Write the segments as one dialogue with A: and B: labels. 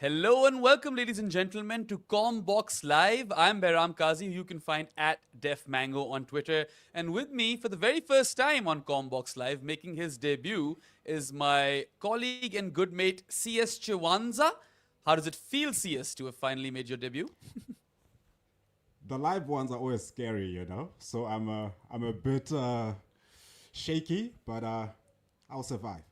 A: Hello and welcome, ladies and gentlemen, to Commbox Live. I'm Behram Kazi, who you can find at Def Mango on Twitter. And with me, for the very first time on Commbox Live, making his debut, is my colleague and good mate, CS Chiwanza. How does it feel, CS, to have finally made your debut?
B: The live ones are always scary, So I'm a bit shaky, but I'll survive.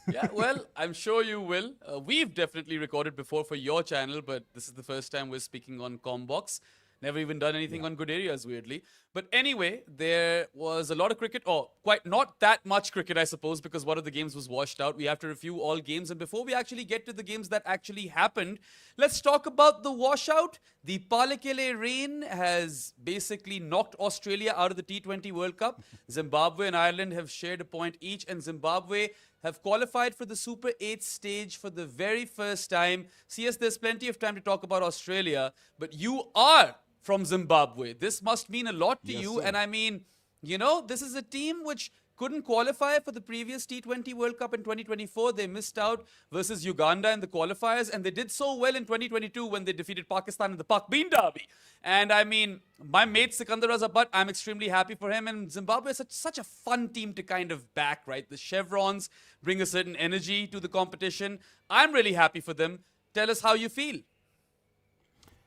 A: Yeah, well, I'm sure you will. We've definitely recorded before for your channel, but this is the first time we're speaking on Commbox. Never even done anything on Good Areas, weirdly. But anyway, there was a lot of cricket, or quite not that much cricket, I suppose, because one of the games was washed out. We have to review all games. And before we actually get to the games that actually happened, let's talk about the washout. The Palekele rain has basically knocked Australia out of the T20 World Cup. Zimbabwe and Ireland have shared a point each, and Zimbabwe have qualified for the Super 8 stage for the very first time. CS, there's plenty of time to talk about Australia, but you are from Zimbabwe. This must mean a lot to
B: Yes,
A: you.
B: sir.
A: And I mean, this is a team which couldn't qualify for the previous T20 World Cup in 2024. They missed out versus Uganda in the qualifiers, and they did so well in 2022 when they defeated Pakistan in the Pak Bean Derby. And I mean, my mate Sikandar Razabat, I'm extremely happy for him. And Zimbabwe is such a fun team to kind of back, right? The chevrons bring a certain energy to the competition. I'm really happy for them. Tell us how you feel.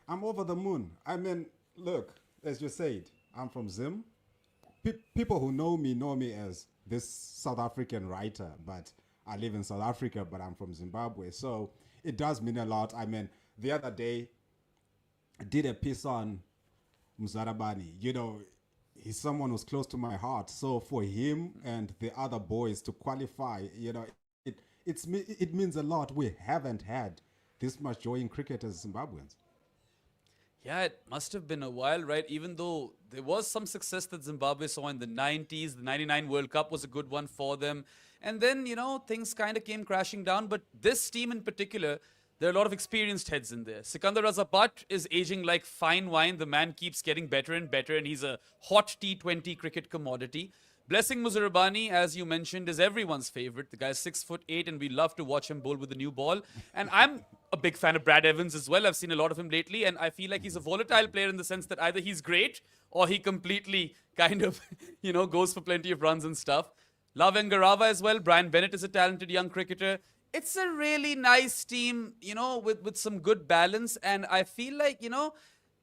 B: I'm over the moon. I mean, look, as you said, I'm from Zim. People who know me as this South African writer, but I live in South Africa, but I'm from Zimbabwe. So it does mean a lot. I mean, the other day, I did a piece on Mzarabani. He's someone who's close to my heart. So for him and the other boys to qualify, it means a lot. We haven't had this much joy in cricket as Zimbabweans.
A: Yeah, it must have been a while, right? Even though there was some success that Zimbabwe saw in the 90s, the 99 World Cup was a good one for them. And then, things kind of came crashing down. But this team in particular, there are a lot of experienced heads in there. Sikandar Razapat is aging like fine wine. The man keeps getting better and better, and he's a hot T20 cricket commodity. Blessing Muzarabani, as you mentioned, is everyone's favorite. The guy's 6'8", and we love to watch him bowl with a new ball. And I'm a big fan of Brad Evans as well. I've seen a lot of him lately, and I feel like he's a volatile player in the sense that either he's great or he completely kind of, goes for plenty of runs and stuff. Love Ngarava as well. Brian Bennett is a talented young cricketer. It's a really nice team, with some good balance. And I feel like,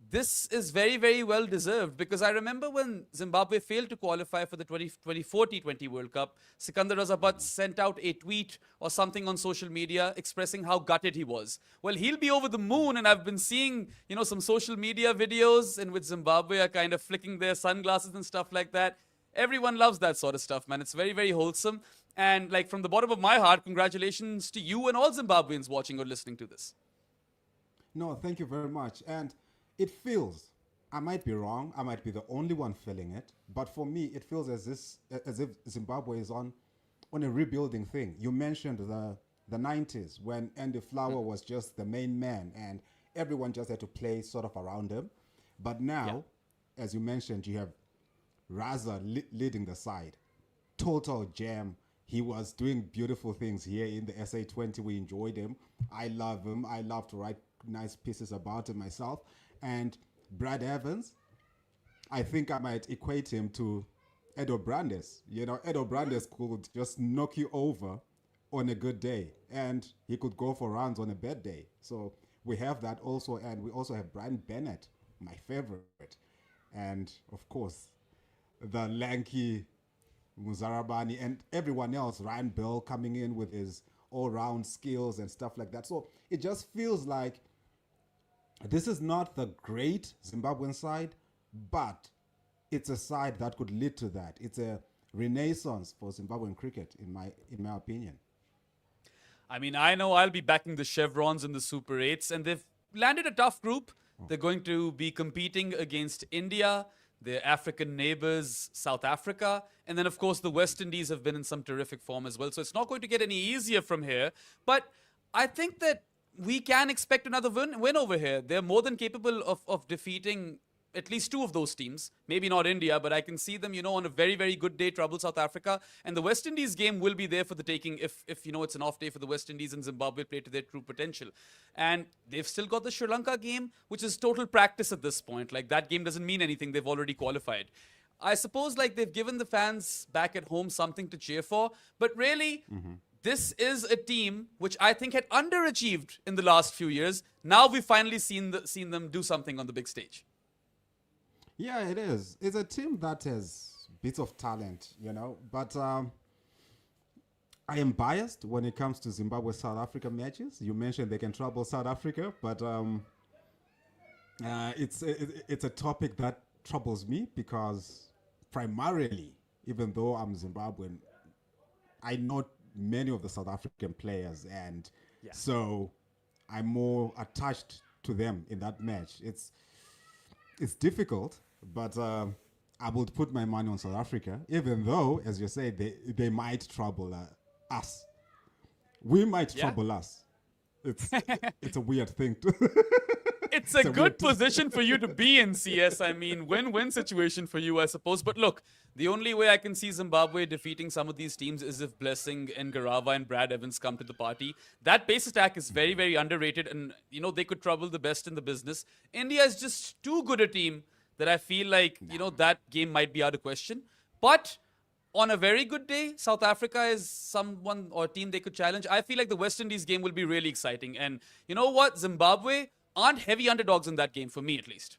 A: this is very, very well deserved, because I remember when Zimbabwe failed to qualify for the 2024 T20 World Cup, Sikandar Razabat sent out a tweet or something on social media expressing how gutted he was. Well, he'll be over the moon, and I've been seeing, some social media videos in which Zimbabwe are kind of flicking their sunglasses and stuff like that. Everyone loves that sort of stuff, man. It's very, very wholesome. And like from the bottom of my heart, congratulations to you and all Zimbabweans watching or listening to this.
B: No, thank you very much. And it feels, I might be wrong, I might be the only one feeling it, but for me, it feels as if Zimbabwe is on a rebuilding thing. You mentioned the 90s when Andy Flower was just the main man and everyone just had to play sort of around him. But now, as you mentioned, you have Raza leading the side. Total jam. He was doing beautiful things here in the SA20. We enjoyed him. I love him. I love to write nice pieces about him myself. And Brad Evans, I think I might equate him to Edo Brandes. Edo Brandes could just knock you over on a good day, and he could go for runs on a bad day. So we have that also, and we also have Brian Bennett, my favorite. And of course, the lanky Muzarabani and everyone else, Ryan Bell coming in with his all-round skills and stuff like that. So it just feels like this is not the great Zimbabwean side, but it's a side that could lead to that. It's a renaissance for Zimbabwean cricket, in my opinion.
A: I mean, I know I'll be backing the Chevrons in the Super 8s, and they've landed a tough group. They're going to be competing against India, their African neighbors, South Africa, and then, of course, the West Indies have been in some terrific form as well. So it's not going to get any easier from here. But I think that we can expect another win over here. They're more than capable of defeating at least two of those teams. Maybe not India, but I can see them, on a very, very good day trouble South Africa. And the West Indies game will be there for the taking if it's an off day for the West Indies and Zimbabwe play to their true potential. And they've still got the Sri Lanka game, which is total practice at this point. Like, that game doesn't mean anything. They've already qualified. I suppose, like, they've given the fans back at home something to cheer for. But really, this is a team which I think had underachieved in the last few years. Now we've finally seen them do something on the big stage.
B: Yeah, it is. It's a team that has bits of talent, but I am biased when it comes to Zimbabwe-South Africa matches. You mentioned they can trouble South Africa, but it's a topic that troubles me because primarily, even though I'm Zimbabwean, I know many of the South African players, and so I'm more attached to them in that match. It's difficult, but I would put my money on South Africa, even though, as you say, they might trouble us. We might trouble us. It's a weird thing to
A: It's a good position for you to be in, CS. I mean, win-win situation for you, I suppose. But look, the only way I can see Zimbabwe defeating some of these teams is if Blessing and Garava and Brad Evans come to the party. That pace attack is very, very underrated, and, they could trouble the best in the business. India is just too good a team that I feel like, that game might be out of question. But on a very good day, South Africa is someone or team they could challenge. I feel like the West Indies game will be really exciting. And you know what? Zimbabwe aren't heavy underdogs in that game, for me at least.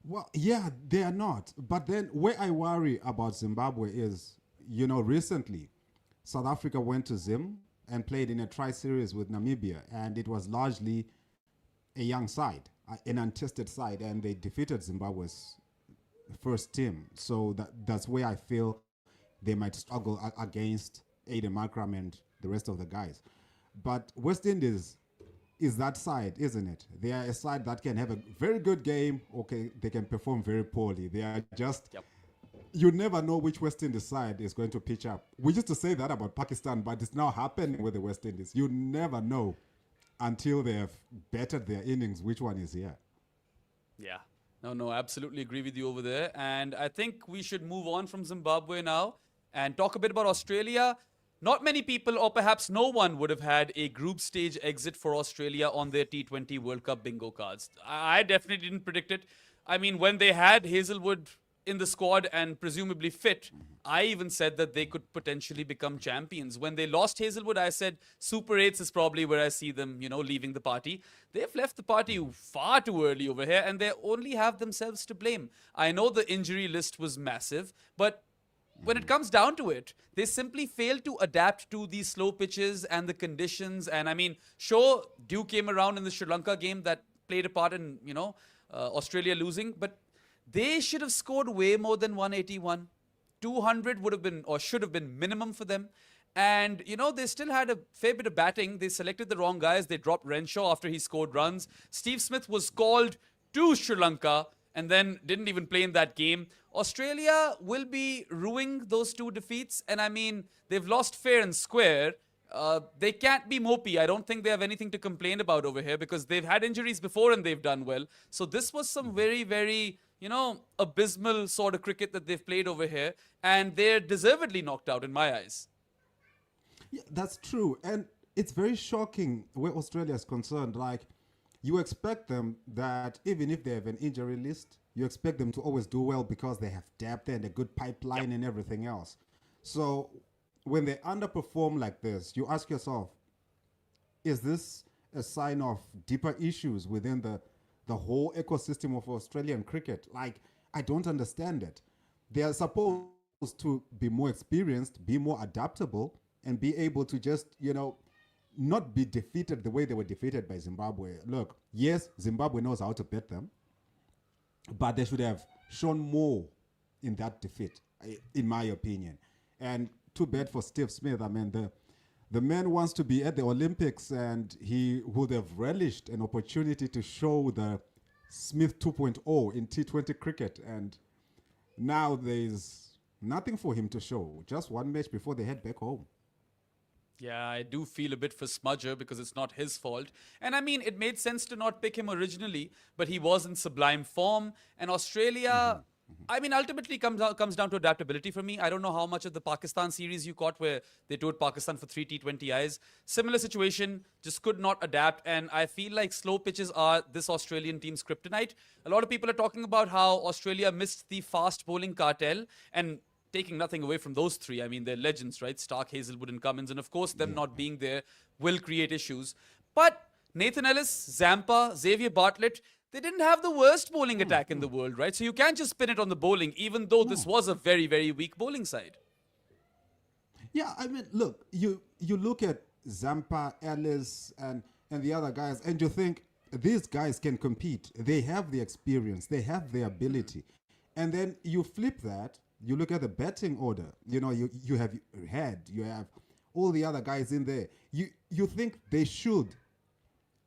B: Well, yeah, they are not. But then where I worry about Zimbabwe is, recently South Africa went to Zim and played in a tri-series with Namibia, and it was largely a young side, an untested side, and they defeated Zimbabwe's first team. So that's where I feel they might struggle against Aiden Markram and the rest of the guys. But West Indies is that side, isn't it? They are a side that can have a very good game. Okay, they can perform very poorly. They are just, you never know which West Indies side is going to pitch up. We used to say that about Pakistan, but it's now happening with the West Indies. You never know until they have bettered their innings which one is here.
A: Yeah. No, absolutely agree with you over there. And I think we should move on from Zimbabwe now and talk a bit about Australia. Not many people, or perhaps no one, would have had a group stage exit for Australia on their T20 World Cup bingo cards. I definitely didn't predict it. I mean, when they had Hazelwood in the squad and presumably fit, I even said that they could potentially become champions. When they lost Hazelwood, I said Super 8s is probably where I see them, leaving the party. They've left the party far too early over here, and they only have themselves to blame. I know the injury list was massive, but when it comes down to it, they simply failed to adapt to these slow pitches and the conditions. And I mean, sure, Dew came around in the Sri Lanka game that played a part in, Australia losing, but they should have scored way more than 181. 200 would have been, or should have been, minimum for them. And, they still had a fair bit of batting. They selected the wrong guys. They dropped Renshaw after he scored runs. Steve Smith was called to Sri Lanka and then didn't even play in that game. Australia will be ruining those two defeats. And I mean, they've lost fair and square. They can't be mopey. I don't think they have anything to complain about over here because they've had injuries before and they've done well. So this was some very, very, abysmal sort of cricket that they've played over here. And they're deservedly knocked out in my eyes.
B: Yeah, that's true. And it's very shocking where Australia is concerned. Like, you expect them that even if they have an injury list, you expect them to always do well because they have depth and a good pipeline and everything else. So when they underperform like this, you ask yourself, is this a sign of deeper issues within the whole ecosystem of Australian cricket? Like, I don't understand it. They are supposed to be more experienced, be more adaptable, and be able to just, not be defeated the way they were defeated by Zimbabwe. Look, yes, Zimbabwe knows how to beat them, but they should have shown more in that defeat, in my opinion. And too bad for Steve Smith. I mean, the man wants to be at the Olympics, and he would have relished an opportunity to show the Smith 2.0 in T20 cricket. And now there's nothing for him to show. Just one match before they head back home.
A: Yeah, I do feel a bit for Smudger because it's not his fault. And I mean, it made sense to not pick him originally, but he was in sublime form. And Australia, I mean, ultimately comes down to adaptability for me. I don't know how much of the Pakistan series you caught where they toured Pakistan for three T20Is. Similar situation, just could not adapt. And I feel like slow pitches are this Australian team's kryptonite. A lot of people are talking about how Australia missed the fast bowling cartel. And taking nothing away from those three, I mean, they're legends, right? Stark, Hazelwood, and Cummins. And of course, them
B: Yeah.
A: not being there will create issues. But Nathan Ellis, Zampa, Xavier Bartlett, they didn't have the worst bowling attack in the world, right? So you can't just spin it on the bowling, even though this
B: No.
A: was a very, very weak bowling side.
B: Yeah, I mean, look, you look at Zampa, Ellis, and the other guys, and you think these guys can compete. They have the experience, they have the ability, and then you flip that. You look at the batting order. You know, you have Head, you have all the other guys in there. You think they should,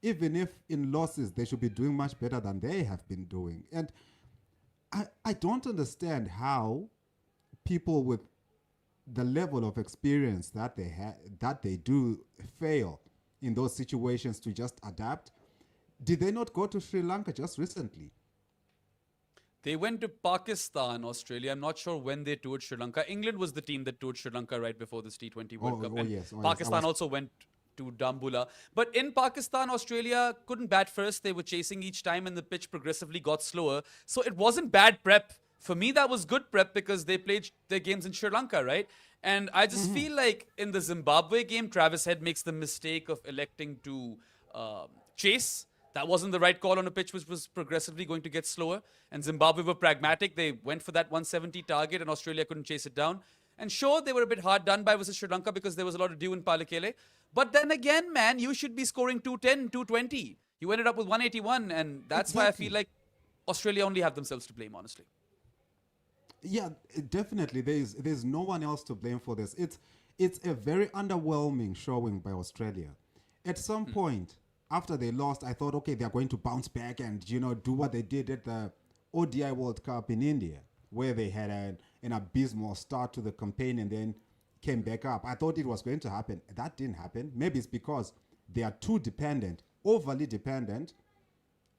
B: even if in losses, they should be doing much better than they have been doing. And I don't understand how people with the level of experience that they do fail in those situations to just adapt. Did they not go to Sri Lanka just recently?
A: They went to Pakistan, Australia. I'm not sure when they toured Sri Lanka. England was the team that toured Sri Lanka right before this T20 World Cup. And
B: Yes.
A: Pakistan also went to Dambula. But in Pakistan, Australia couldn't bat first. They were chasing each time and the pitch progressively got slower. So it wasn't bad prep. For me, that was good prep because they played their games in Sri Lanka, right? And I just feel like in the Zimbabwe game, Travis Head makes the mistake of electing to chase. That wasn't the right call on a pitch which was progressively going to get slower. And Zimbabwe were pragmatic. They went for that 170 target and Australia couldn't chase it down. And sure, they were a bit hard done by versus Sri Lanka because there was a lot of dew in Palakele. But then again, man, you should be scoring 210, 220. You ended up with 181. And that's why I feel like Australia only have themselves to blame, honestly.
B: Yeah, definitely. There's no one else to blame for this. It's a very underwhelming showing by Australia. At some point after they lost, I thought, okay, they're going to bounce back and do what they did at the ODI World Cup in India, where they had an abysmal start to the campaign and then came back up. I thought it was going to happen. That didn't happen. Maybe it's because they are too dependent, overly dependent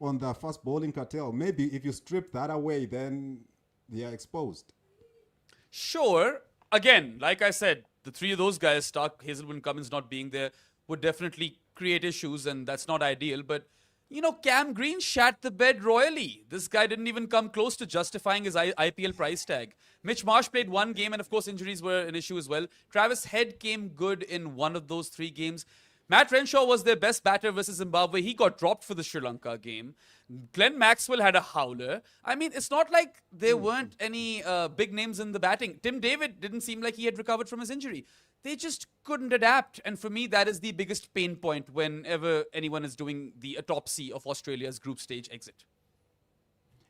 B: on the fast bowling cartel. Maybe if you strip that away, then they are exposed.
A: Sure. Again, like I said, the three of those guys, Stark, Hazelwood, Cummins not being there, would definitely create issues, and that's not ideal. But, Cam Green shat the bed royally. This guy didn't even come close to justifying his IPL price tag. Mitch Marsh played one game, and of course, injuries were an issue as well. Travis Head came good in one of those three games. Matt Renshaw was their best batter versus Zimbabwe. He got dropped for the Sri Lanka game. Glenn Maxwell had a howler. I mean, it's not like there weren't any big names in the batting. Tim David didn't seem like he had recovered from his injury. They just couldn't adapt. And for me, that is the biggest pain point whenever anyone is doing the autopsy of Australia's group stage exit.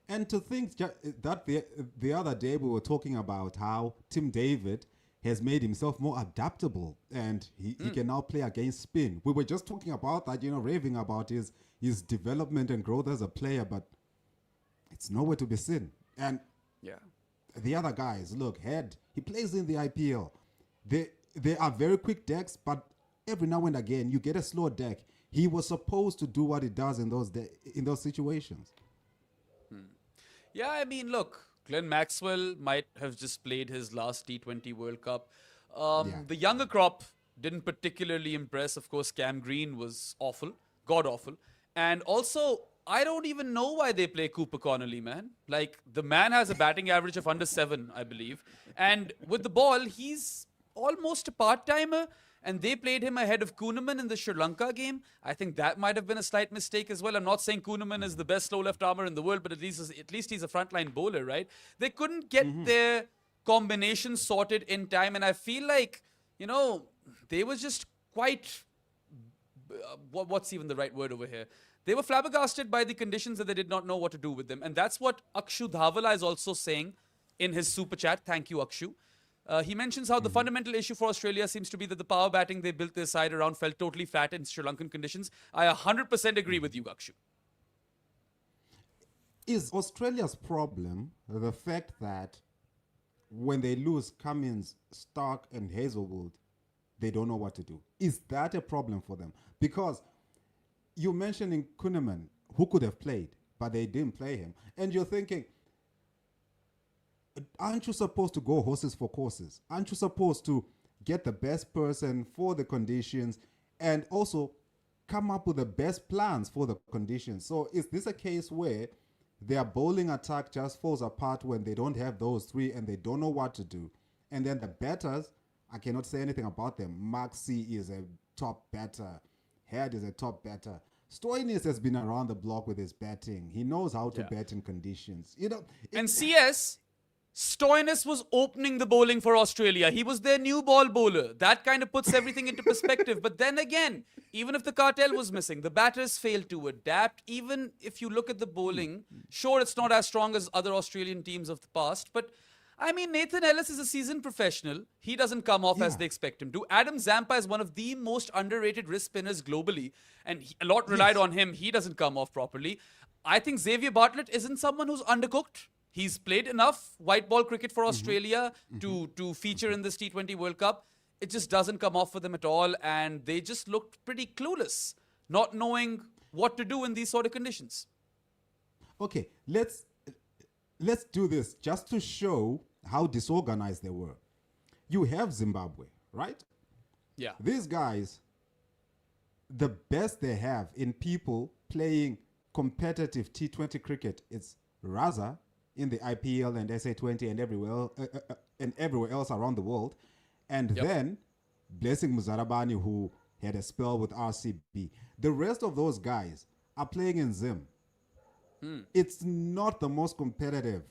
B: And to think that the other day we were talking about how Tim David has made himself more adaptable and he can now play against spin. We were just talking about that, raving about his development and growth as a player, but it's nowhere to be seen. And
A: Yeah.
B: the other guys, look, Head, he plays in the IPL. They are very quick decks, but every now and again you get a slow deck. He was supposed to do what he does in those situations.
A: Yeah, I mean, look, Glenn Maxwell might have just played his last T20 World Cup.
B: Yeah.
A: The younger crop didn't particularly impress. Of course, Cam Green was awful, god awful. And also, I don't even know why they play Cooper Connolly, man. Like, the man has a batting average of under 7, I believe. And with the ball, he's almost a part-timer. And they played him ahead of Kuhneman in the Sri Lanka game. I think that might have been a slight mistake as well. I'm not saying Kuhneman is the best slow left armer in the world, but at least he's a frontline bowler, right? They couldn't get their combination sorted in time, and I feel like, they were just quite... what's even the right word over here? They were flabbergasted by the conditions and they did not know what to do with them. And that's what Akshu Dhavala is also saying in his super chat. Thank you, Akshu. He mentions how the fundamental issue for Australia seems to be that the power batting they built their side around fell totally flat in Sri Lankan conditions. I 100% agree with you, Akshu.
B: Is Australia's problem the fact that when they lose Cummins, Stark, and Hazelwood, they don't know what to do. Is that a problem for them? Because you're mentioning Kuhneman, who could have played, but they didn't play him. And you're thinking, aren't you supposed to go horses for courses? Aren't you supposed to get the best person for the conditions and also come up with the best plans for the conditions? So is this a case where their bowling attack just falls apart when they don't have those three and they don't know what to do? And then the batters, I cannot say anything about them. Maxi is a top batter. Head is a top batter. Stoinis has been around the block with his batting. He knows how to bat in conditions.
A: And CS, Stoinis was opening the bowling for Australia. He was their new ball bowler. That kind of puts everything into perspective. But then again, even if the cartel was missing, the batters failed to adapt. Even if you look at the bowling, sure, it's not as strong as other Australian teams of the past, but I mean, Nathan Ellis is a seasoned professional. He doesn't come off as they expect him to. Adam Zampa is one of the most underrated wrist spinners globally, and a lot relied on him. He doesn't come off properly. I think Xavier Bartlett isn't someone who's undercooked. He's played enough white ball cricket for Australia to feature in this T20 World Cup. It just doesn't come off for them at all, and they just looked pretty clueless, not knowing what to do in these sort of conditions.
B: Okay, let's do this just to show how disorganized they were. You have Zimbabwe, right?
A: Yeah.
B: These guys, the best they have in people playing competitive T20 cricket is Raza in the IPL and SA20 and everywhere else around the world. And then Blessing Muzarabani, who had a spell with RCB. The rest of those guys are playing in Zim. It's not the most competitive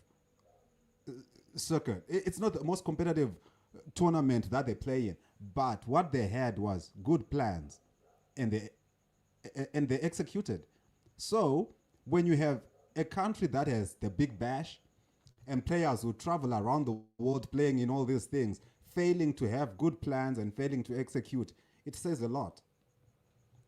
B: circuit. It's not the most competitive tournament that they play in. But what they had was good plans, and they executed. So when you have a country that has the big bash and players who travel around the world playing in all these things, failing to have good plans and failing to execute, it says a lot.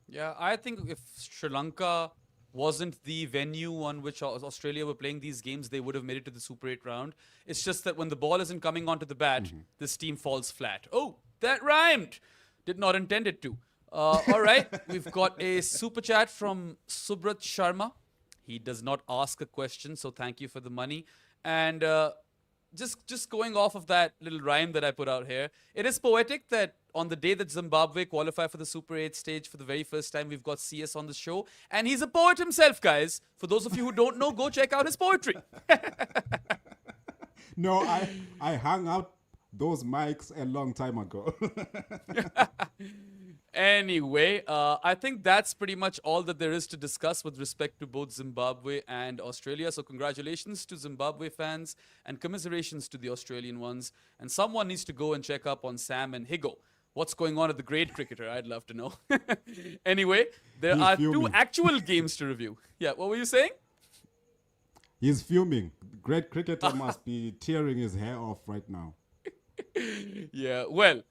A: Yeah, I think if Sri Lanka wasn't the venue on which Australia were playing these games, they would have made it to the Super 8 round. It's just that when the ball isn't coming onto the bat, this team falls flat. Oh, that rhymed. Did not intend it to. All right, we've got a super chat from Subrat Sharma. He does not ask a question, so thank you for the money. And just going off of that little rhyme that I put out here, it is poetic that on the day that Zimbabwe qualify for the Super 8 stage for the very first time, we've got CS on the show. And he's a poet himself, guys. For those of you who don't know, go check out his poetry.
B: No, I hung out those mics a long time ago.
A: Anyway, I think that's pretty much all that there is to discuss with respect to both Zimbabwe and Australia. So congratulations to Zimbabwe fans and commiserations to the Australian ones. And someone needs to go and check up on Sam and Higo. What's going on at the Great Cricketer? I'd love to know. Anyway, there are two actual games to review. Yeah, what were you saying?
B: He's fuming. Great Cricketer must be tearing his hair off right now.
A: Yeah, well,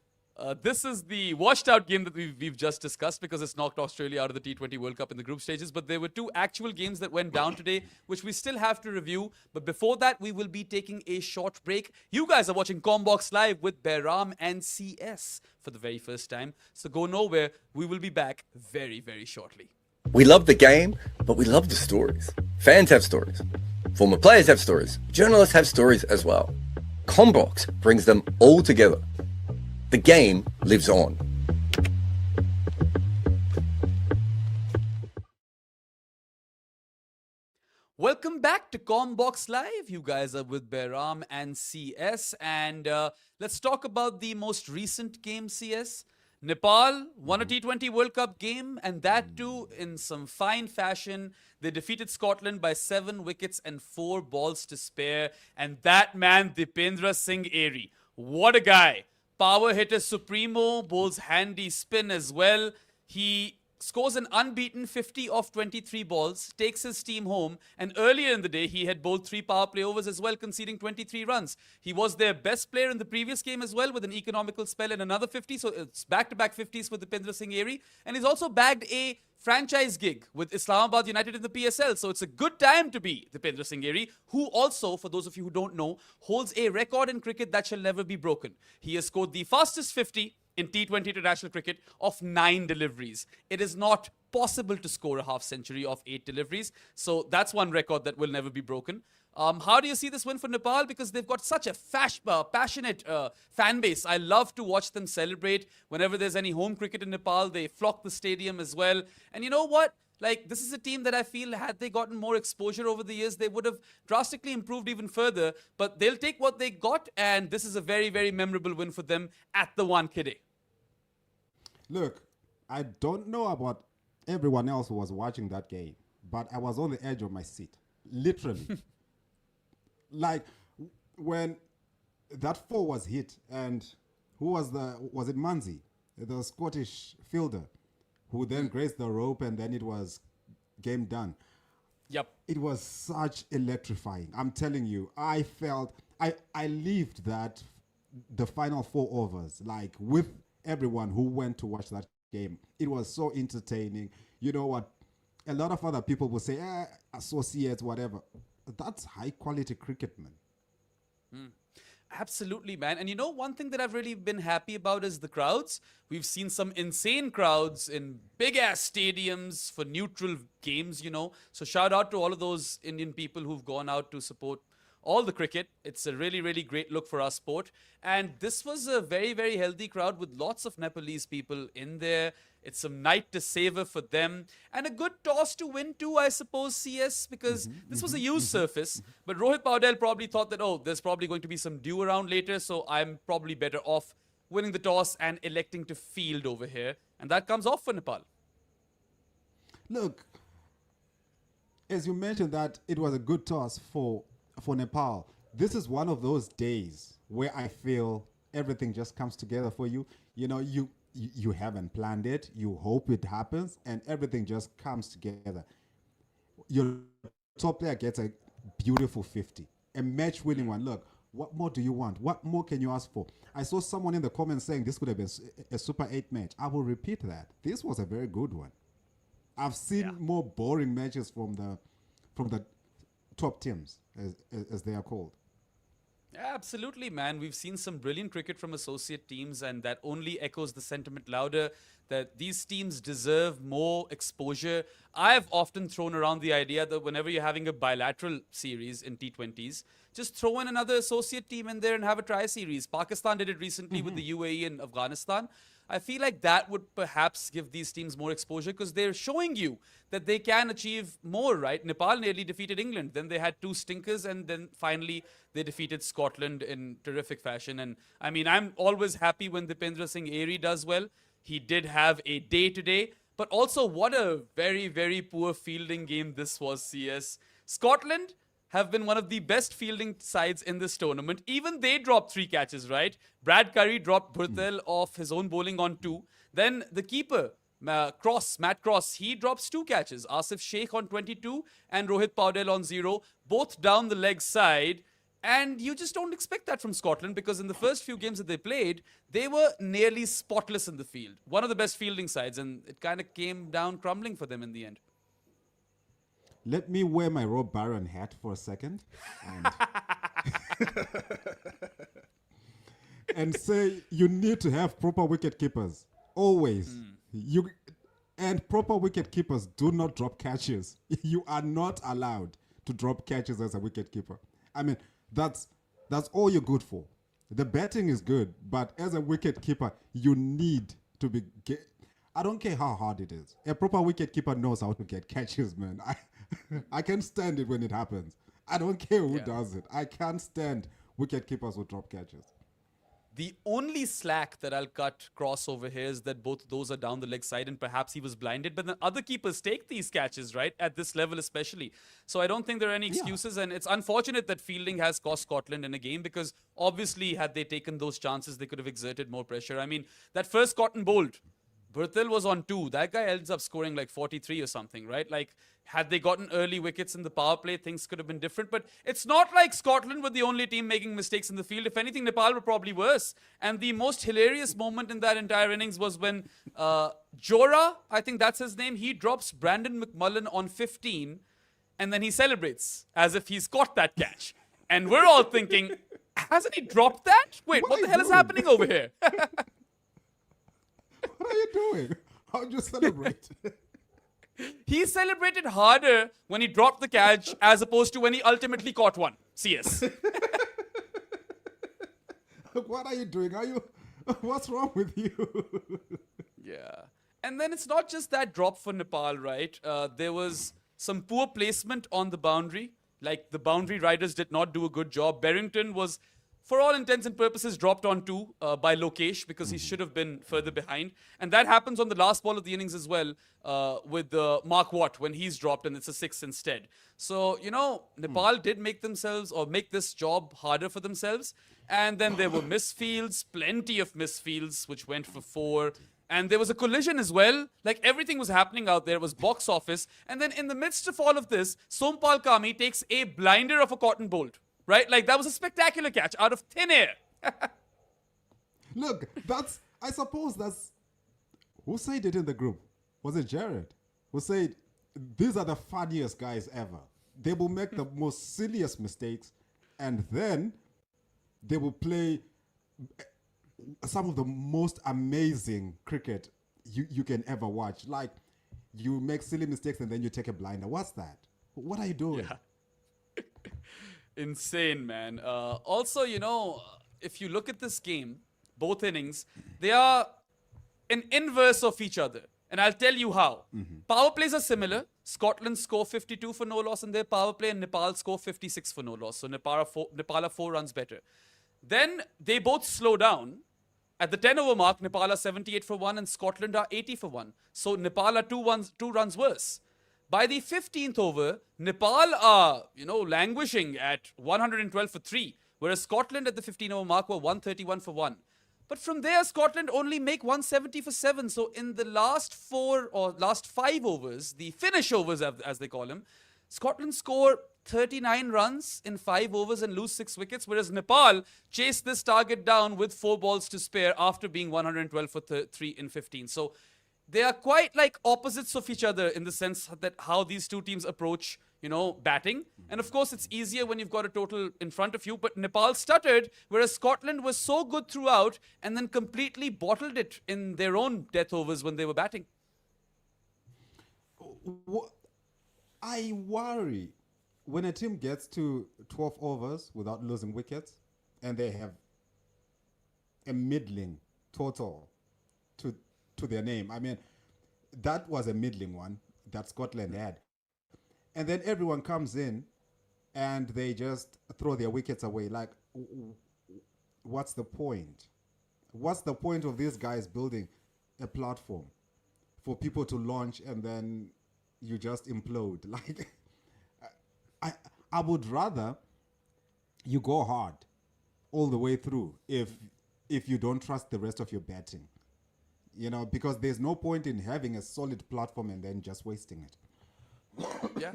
A: this is the washed out game that we've just discussed because it's knocked Australia out of the T20 World Cup in the group stages. But there were two actual games that went down today, which we still have to review. But before that, we will be taking a short break. You guys are watching Commbox Live with Behram and CS for the very first time. So go nowhere. We will be back very, very shortly.
C: We love the game, but we love the stories. Fans have stories. Former players have stories. Journalists have stories as well. Commbox brings them all together. The game lives on.
A: Welcome back to Commbox Live. You guys are with Behram and CS. And let's talk about the most recent game, CS. Nepal won a T20 World Cup game, and that too in some fine fashion. They defeated Scotland by 7 wickets and 4 balls to spare. And that man, Dipendra Singh Airy, what a guy. Power hitter supremo, bowls handy spin as well. He scores an unbeaten 50 off 23 balls, takes his team home, and earlier in the day, he had bowled 3 power play overs as well, conceding 23 runs. He was their best player in the previous game as well, with an economical spell and another 50, so it's back-to-back 50s for Dipendra Singh Airy, and he's also bagged a franchise gig with Islamabad United in the PSL, so it's a good time to be Dipendra Singh Airy, who also, for those of you who don't know, holds a record in cricket that shall never be broken. He has scored the fastest 50 in T20 international cricket of 9 deliveries. It is not possible to score a half century of 8 deliveries. So that's one record that will never be broken. How do you see this win for Nepal? Because they've got such a passionate fan base. I love to watch them celebrate. Whenever there's any home cricket in Nepal, they flock the stadium as well. And you know what? Like, this is a team that I feel had they gotten more exposure over the years, they would have drastically improved even further. But they'll take what they got, and this is a very, very memorable win for them at the Wankhede.
B: Look, I don't know about everyone else who was watching that game, but I was on the edge of my seat, literally. Like, when that 4 was hit, and was it Manzi, the Scottish fielder, who then grazed the rope, and then it was game done.
A: Yep.
B: It was such electrifying. I'm telling you, I lived the final 4 overs, like, with everyone who went to watch that game. It was so entertaining. You know what? A lot of other people will say, associates, whatever. That's high quality cricket, man.
A: Absolutely, man. And you know, one thing that I've really been happy about is the crowds. We've seen some insane crowds in big-ass stadiums for neutral games, you know. So shout out to all of those Indian people who've gone out to support all the cricket. It's a really, really great look for our sport. And this was a very, very healthy crowd with lots of Nepalese people in there. It's a night to savor for them. And a good toss to win too, I suppose, CS, because this was a used surface. But Rohit Paudel probably thought that, there's probably going to be some dew around later, so I'm probably better off winning the toss and electing to field over here. And that comes off for Nepal.
B: Look, as you mentioned that it was a good toss for Nepal, this is one of those days where I feel everything just comes together for you. You know, you haven't planned it, you hope it happens, and everything just comes together. Your top player gets a beautiful 50, a match-winning one. Look, what more do you want? What more can you ask for? I saw someone in the comments saying this could have been a Super 8 match. I will repeat that. This was a very good one. I've seen more boring matches from the top teams, as they are called.
A: Absolutely, man. We've seen some brilliant cricket from associate teams, and that only echoes the sentiment louder that these teams deserve more exposure. I've often thrown around the idea that whenever you're having a bilateral series in T20s, just throw in another associate team in there and have a tri-series. Pakistan did it recently with the UAE and Afghanistan. I feel like that would perhaps give these teams more exposure because they're showing you that they can achieve more, right? Nepal nearly defeated England. Then they had 2 stinkers, and then finally they defeated Scotland in terrific fashion. And I mean, I'm always happy when Dipendra Singh Airy does well. He did have a day today. But also, what a very, very poor fielding game this was, CS. Scotland have been one of the best fielding sides in this tournament. Even they dropped 3 catches, right? Brad Curry dropped Bhurtel off his own bowling on 2. Then the keeper, Matt Cross, he drops 2 catches. Asif Sheikh on 22 and Rohit Paudel on 0, both down the leg side. And you just don't expect that from Scotland because in the first few games that they played, they were nearly spotless in the field. One of the best fielding sides, and it kind of came down crumbling for them in the end.
B: Let me wear my Rob Barron hat for a second and say you need to have proper wicket keepers. Always. And proper wicket keepers do not drop catches. You are not allowed to drop catches as a wicket keeper. I mean, that's all you're good for. The batting is good, but as a wicket keeper, you need to be... I don't care how hard it is. A proper wicket keeper knows how to get catches, man. I can't stand it when it happens. I don't care who does it. I can't stand wicket keepers who drop catches.
A: The only slack that I'll cut Cross over here is that both those are down the leg side and perhaps he was blinded. But then other keepers take these catches, right? At this level especially. So I don't think there are any excuses. And it's unfortunate that fielding has cost Scotland in a game because obviously had they taken those chances, they could have exerted more pressure. I mean, that first cotton bowled, Bhurtel was on 2. That guy ends up scoring like 43 or something, right? Like, had they gotten early wickets in the power play, things could have been different. But it's not like Scotland were the only team making mistakes in the field. If anything, Nepal were probably worse. And the most hilarious moment in that entire innings was when Jora, I think that's his name, he drops Brandon McMullen on 15 and then he celebrates as if he's caught that catch. And we're all thinking, hasn't he dropped that? Wait, what the hell is happening over here?
B: What are you doing? How'd you celebrate?
A: He celebrated harder when he dropped the catch as opposed to when he ultimately caught one. CS.
B: What are you doing? What's wrong with you?
A: Yeah. And then it's not just that drop for Nepal, right? There was some poor placement on the boundary. Like, the boundary riders did not do a good job. Barrington was, for all intents and purposes, dropped on two by Lokesh because he should have been further behind. And that happens on the last ball of the innings as well with Mark Watt when he's dropped and it's a six instead. So, Nepal did make themselves or make this job harder for themselves. And then there were misfields, plenty of misfields, which went for four. And there was a collision as well. Like, everything was happening out there. It was box office. And then in the midst of all of this, Sompal Kami takes a blinder of a cotton bolt. Right? Like, that was a spectacular catch out of thin air.
B: Look, I suppose that's, who said it in the group? Was it Jared? Who said, these are the funniest guys ever. They will make the most silliest mistakes and then they will play some of the most amazing cricket you can ever watch. Like, you make silly mistakes and then you take a blinder. What's that? What are you doing?
A: Yeah. Insane, man. Also, if you look at this game, both innings, they are an inverse of each other. And I'll tell you how. Power plays are similar. Scotland score 52 for no loss in their power play and Nepal score 56 for no loss. So Nepal are 4 runs better. Then they both slow down. At the 10-over mark, Nepal are 78 for 1 and Scotland are 80 for 1. So Nepal are 2 runs worse. By the 15th over, Nepal are, languishing at 112 for 3, whereas Scotland at the 15-over mark were 131 for 1. But from there, Scotland only make 170 for 7. So in the last 4 or last 5 overs, the finish overs as they call them, Scotland score 39 runs in 5 overs and lose 6 wickets, whereas Nepal chased this target down with 4 balls to spare after being 112 for 3 in 15. So they are quite like opposites of each other in the sense that how these two teams approach, batting. And of course, it's easier when you've got a total in front of you. But Nepal stuttered, whereas Scotland was so good throughout and then completely bottled it in their own death overs when they were batting.
B: I worry when a team gets to 12 overs without losing wickets and they have a middling total to their name. I mean, that was a middling one that Scotland had. And then everyone comes in and they just throw their wickets away. Like, what's the point? What's the point of these guys building a platform for people to launch and then you just implode? Like, I would rather you go hard all the way through if you don't trust the rest of your batting. Because there's no point in having a solid platform and then just wasting it.
A: Yeah.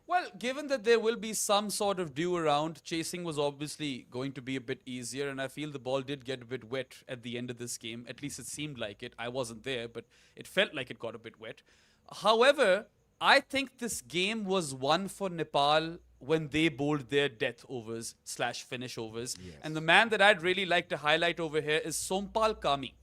A: Well, given that there will be some sort of dew around, chasing was obviously going to be a bit easier, and I feel the ball did get a bit wet at the end of this game. At least it seemed like it. I wasn't there, but it felt like it got a bit wet. However, I think this game was won for Nepal when they bowled their death overs / finish overs.
B: Yes.
A: And the man that I'd really like to highlight over here is Sompal Kami.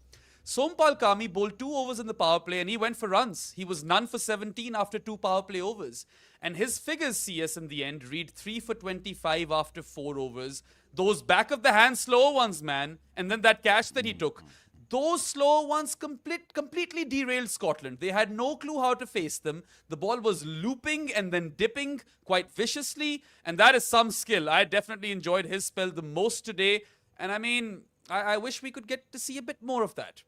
A: Sompal Kami bowled 2 overs in the power play and he went for runs. He was none for 17 after 2 power play overs. And his figures, CS, in the end, read 3 for 25 after 4 overs. Those back of the hand slow ones, man. And then that catch that he took. Those slow ones completely derailed Scotland. They had no clue how to face them. The ball was looping and then dipping quite viciously. And that is some skill. I definitely enjoyed his spell the most today. And I mean, I wish we could get to see a bit more of that.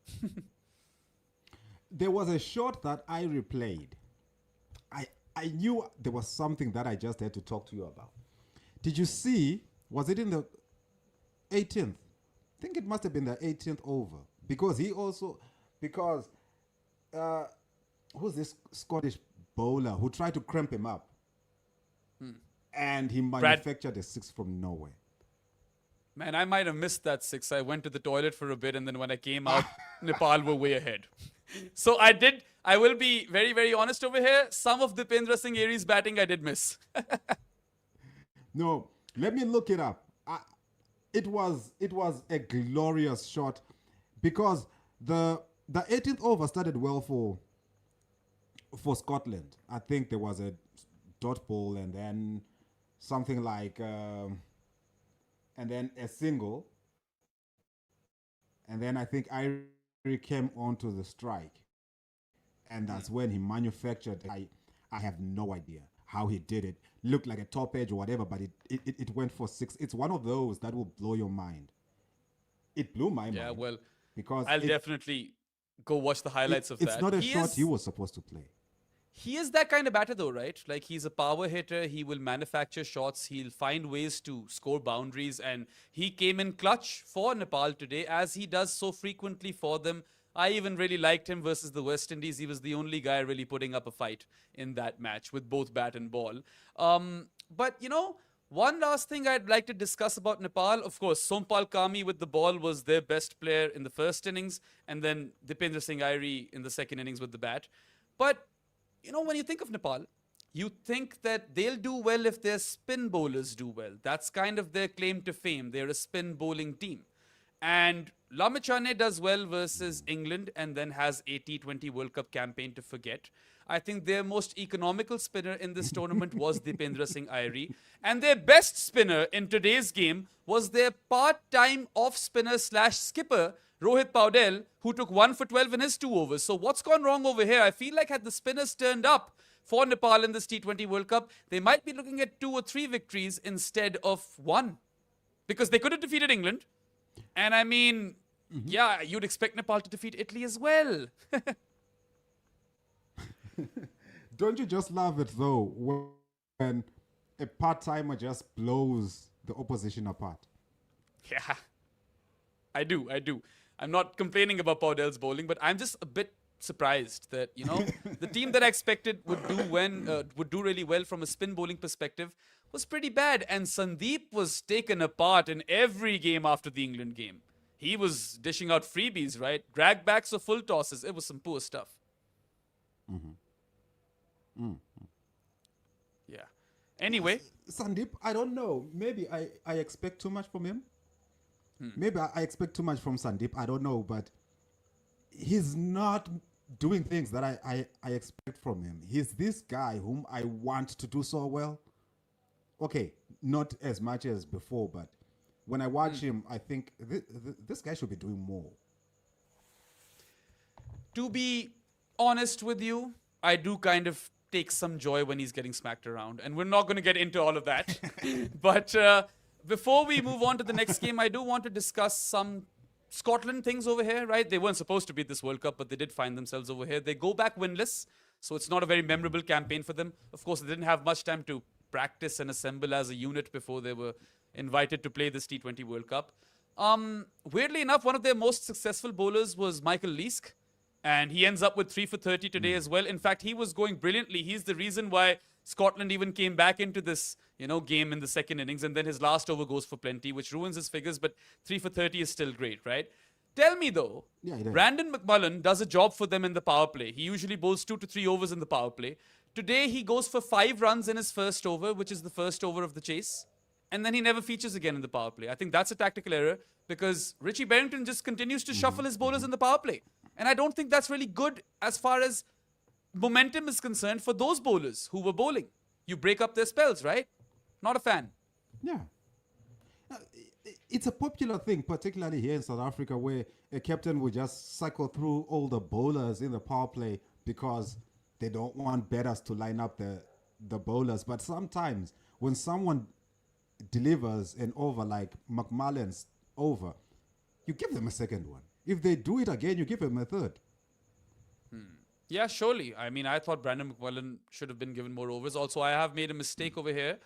B: There was a shot that I replayed. I knew there was something that I just had to talk to you about. Did you see, was it in the 18th? I think it must have been the 18th over. Because who's this Scottish bowler who tried to cramp him up? And he manufactured a 6 from nowhere.
A: Man, I might have missed that 6. I went to the toilet for a bit, and then when I came out, Nepal were way ahead. So I will be very, very honest over here. Some of Dipendra Singh Aries batting I did miss.
B: No, let me look it up. It was a glorious shot because the the 18th over started well for Scotland. I think there was a dot ball and then something like and then a single, and then I think Irie came onto the strike, and that's when he manufactured. I have no idea how he did it. Looked like a top edge or whatever, but it went for 6. It's one of those that will blow your mind. It blew my mind.
A: Yeah, well,
B: because
A: I'll definitely go watch the highlights of that.
B: It's not a shot he was supposed to play.
A: He is that kind of batter though, right? Like, he's a power hitter. He will manufacture shots. He'll find ways to score boundaries. And he came in clutch for Nepal today, as he does so frequently for them. I even really liked him versus the West Indies. He was the only guy really putting up a fight in that match with both bat and ball. But, one last thing I'd like to discuss about Nepal. Of course, Sompal Kami with the ball was their best player in the first innings. And then Dipendra Singh Irie in the second innings with the bat. But when you think of Nepal, you think that they'll do well if their spin bowlers do well. That's kind of their claim to fame. They're a spin bowling team. And Lamachane does well versus England and then has a T20 World Cup campaign to forget. I think their most economical spinner in this tournament was Dipendra Singh Irie. And their best spinner in today's game was their part-time off-spinner / skipper, Rohit Paudel, who took 1 for 12 in his 2 overs. So what's gone wrong over here? I feel like had the spinners turned up for Nepal in this T20 World Cup, they might be looking at 2 or 3 victories instead of 1. Because they could have defeated England. And I mean, yeah, you'd expect Nepal to defeat Italy as well.
B: Don't you just love it though when a part-timer just blows the opposition apart?
A: Yeah, I do. I'm not complaining about Paudel's bowling, but I'm just a bit surprised that, the team that I expected would do really well from a spin bowling perspective was pretty bad. And Sandeep was taken apart in every game after the England game. He was dishing out freebies, right? Drag backs or full tosses. It was some poor stuff. Yeah. Anyway.
B: Sandeep, I don't know. Maybe I expect too much from him. Maybe I expect too much from Sandeep. I don't know, but he's not doing things that I expect from him. He's this guy whom I want to do so well. Okay, not as much as before, but when I watch him, I think this guy should be doing more.
A: To be honest with you, I do kind of take some joy when he's getting smacked around. And we're not going to get into all of that. But before we move on to the next game, I do want to discuss some Scotland things over here, right? They weren't supposed to be at this World Cup, but they did find themselves over here. They go back winless, so it's not a very memorable campaign for them. Of course, they didn't have much time to practice and assemble as a unit before they were invited to play this T20 World Cup. Weirdly enough, one of their most successful bowlers was Michael Leask, and he ends up with 3 for 30 today as well. In fact, he was going brilliantly. He's the reason why Scotland even came back into this, game in the second innings, and then his last over goes for plenty, which ruins his figures, but 3 for 30 is still great, right? Tell me though, Brandon McMullen does a job for them in the power play. He usually bowls 2 to 3 overs in the power play. Today, he goes for 5 runs in his first over, which is the first over of the chase. And then he never features again in the power play. I think that's a tactical error because Richie Barrington just continues to shuffle his bowlers in the power play. And I don't think that's really good as far as momentum is concerned for those bowlers who were bowling. You break up their spells, right? Not a fan.
B: Yeah. It's a popular thing, particularly here in South Africa, where a captain will just cycle through all the bowlers in the power play because they don't want batters to line up the bowlers. But sometimes when someone delivers an over like McMullen's over, you give them a second one. If they do it again, you give them a third.
A: Yeah, surely. I mean, I thought Brandon McMullen should have been given more overs. Also, I have made a mistake over here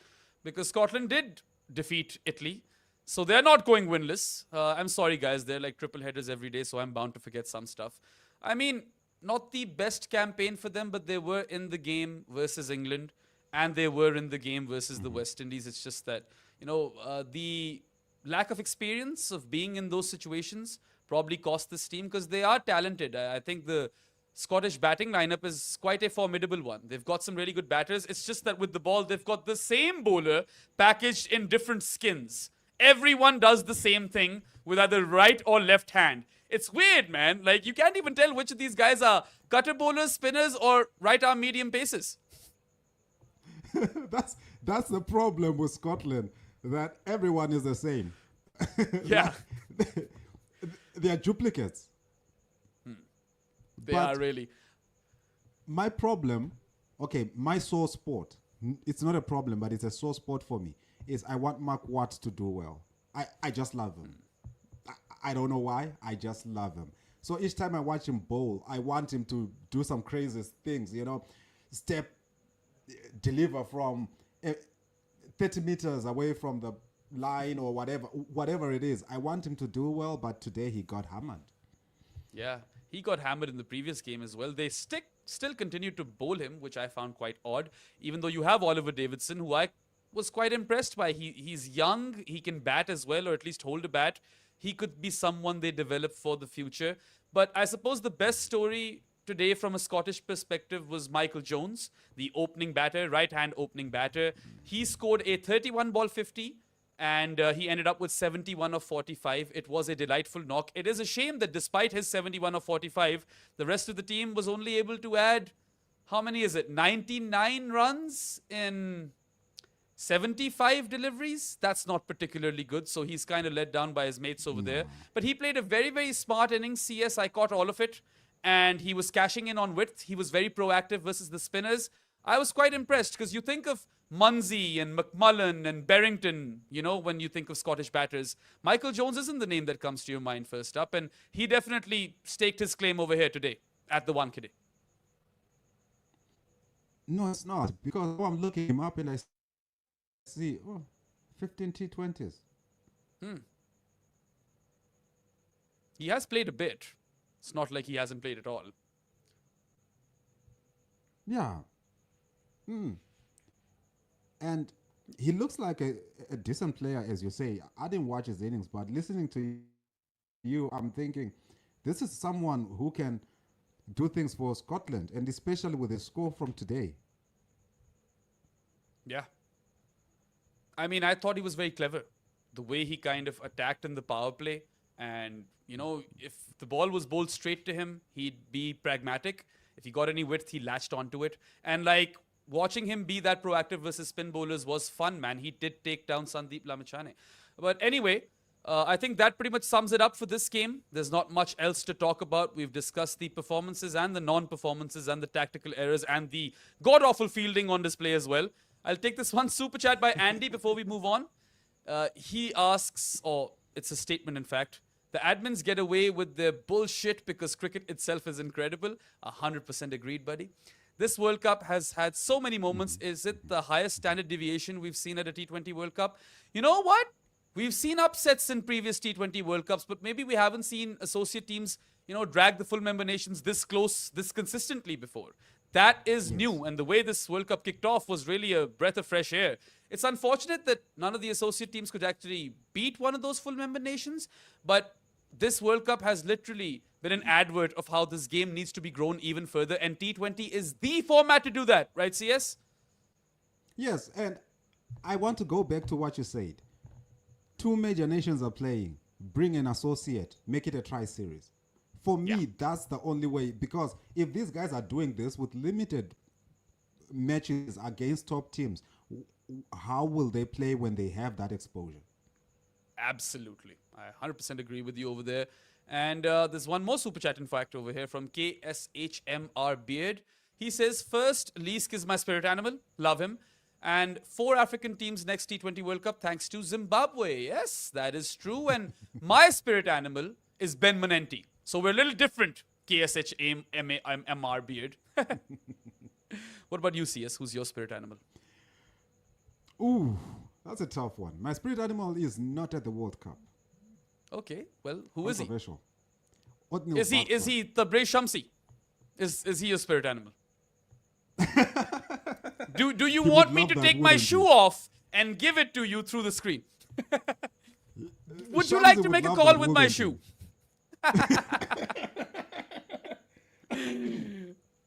A: because Scotland did defeat Italy. So they're not going winless. I'm sorry, guys. They're like triple headers every day, so I'm bound to forget some stuff. I mean, not the best campaign for them, but they were in the game versus England and they were in the game versus the West Indies. It's just that, the lack of experience of being in those situations probably cost this team because they are talented. I think the Scottish batting lineup is quite a formidable one. They've got some really good batters. It's just that with the ball, they've got the same bowler packaged in different skins. Everyone does the same thing with either right or left hand. It's weird, man. Like, you can't even tell which of these guys are cutter bowlers, spinners, or right arm medium paces.
B: That's the problem with Scotland, that everyone is the same.
A: Yeah.
B: They are duplicates.
A: They are really.
B: My problem, my sore spot, it's not a problem, but it's a sore spot for me, is I want Mark Watt to do well. I just love him. I don't know why. I just love him. So each time I watch him bowl, I want him to do some crazy things, deliver from 30 meters away from the line or whatever it is. I want him to do well, but today he got hammered.
A: Yeah, he got hammered in the previous game as well. They still continued to bowl him, which I found quite odd, even though you have Oliver Davidson, who I was quite impressed by. He's young, he can bat as well, or at least hold a bat. He could be someone they develop for the future. But I suppose the best story today from a Scottish perspective was Michael Jones, the opening batter, right-hand opening batter. He scored a 31-ball 50, and he ended up with 71 of 45. It was a delightful knock. It is a shame that despite his 71 of 45, the rest of the team was only able to add, how many is it, 99 runs in 75 deliveries? That's not particularly good, so he's kind of let down by his mates over there. But he played a very, very smart innings, CS. I caught all of it. And he was cashing in on width. He was very proactive versus the spinners. I was quite impressed because you think of Munsey and McMullen and Berrington, when you think of Scottish batters. Michael Jones isn't the name that comes to your mind first up. And he definitely staked his claim over here today at the Wankhede.
B: No, it's not. Because I'm looking him up and I see 15 T20s.
A: He has played a bit. It's not like he hasn't played at all.
B: Yeah. And he looks like a decent player, as you say. I didn't watch his innings, but listening to you, I'm thinking this is someone who can do things for Scotland, and especially with the score from today.
A: Yeah. I mean, I thought he was very clever. The way he kind of attacked in the power play. And, if the ball was bowled straight to him, he'd be pragmatic. If he got any width, he latched onto it. And, watching him be that proactive versus spin bowlers was fun, man. He did take down Sandeep Lamichhane. But anyway, I think that pretty much sums it up for this game. There's not much else to talk about. We've discussed the performances and the non-performances and the tactical errors and the god-awful fielding on display as well. I'll take this one super chat by Andy before we move on. He asks, or it's a statement in fact, the admins get away with their bullshit because cricket itself is incredible. 100% agreed, buddy. This World Cup has had so many moments. Is it the highest standard deviation we've seen at a T20 World Cup? You know what? We've seen upsets in previous T20 World Cups, but maybe we haven't seen associate teams, drag the full member nations this close, this consistently before. That is new, and the way this World Cup kicked off was really a breath of fresh air. It's unfortunate that none of the associate teams could actually beat one of those full member nations, but this World Cup has literally been an advert of how this game needs to be grown even further, and T20 is the format to do that, right, CS?
B: Yes, and I want to go back to what you said. Two major nations are playing. Bring an associate. Make it a tri-series. For me, that's the only way, because if these guys are doing this with limited matches against top teams, how will they play when they have that exposure?
A: Absolutely. I 100% agree with you over there. And there's one more super chat, in fact, over here from KSHMR Beard. He says, first, Leask is my spirit animal. Love him. And 4 African teams next T20 World Cup thanks to Zimbabwe. Yes, that is true. And my spirit animal is Ben Manenti. So we're a little different, KSHMR Beard. What about you, CS? Who's your spirit animal?
B: Ooh, that's a tough one. My spirit animal is not at the World Cup.
A: Okay, well, who is he? Is he Tabrez Shamsi? Is he your spirit animal? Do you want me to take my shoe off and give it to you through the screen? Would you like to make a call with my shoe?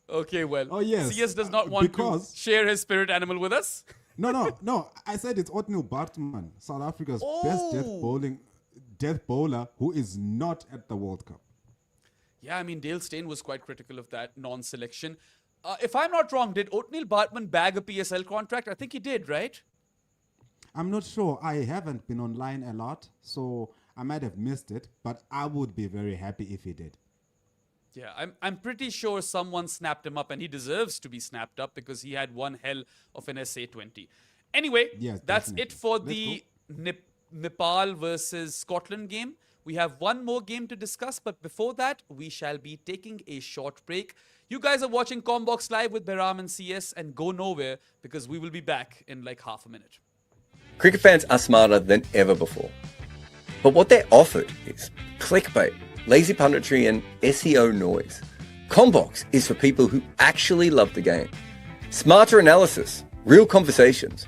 A: Okay, well, CS does not want to share his spirit animal with us.
B: No. I said it's Otniel Bartman, South Africa's best death bowler who is not at the World Cup.
A: Yeah, I mean, Dale Steyn was quite critical of that non-selection. If I'm not wrong, did Othniel Bartman bag a PSL contract? I think he did, right?
B: I'm not sure. I haven't been online a lot, so I might have missed it, but I would be very happy if he did.
A: Yeah, I'm pretty sure someone snapped him up, and he deserves to be snapped up because he had one hell of an SA20. Anyway,
B: Yes,
A: that's
B: definitely.
A: it for
B: Let's
A: the Nepal versus Scotland game. We have one more game to discuss, but before that, we shall be taking a short break. You guys are watching Commbox Live with Behram and CS, and go nowhere because we will be back in like half a minute.
C: Cricket fans are smarter than ever before. But what they're offered is clickbait, lazy punditry, and SEO noise. Commbox is for people who actually love the game. Smarter analysis, real conversations.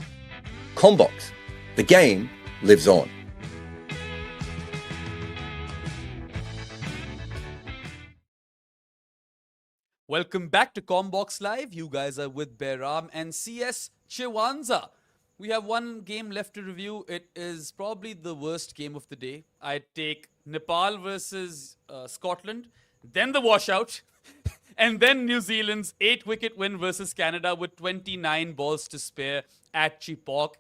C: Commbox, the game lives on.
A: Welcome back to Commbox Live. You guys are with Behram and CS Chiwanza. We have one game left to review. It is probably the worst game of the day. I take Nepal versus Scotland, then the washout, and then New Zealand's 8-wicket win versus Canada with 29 balls to spare at Chepauk.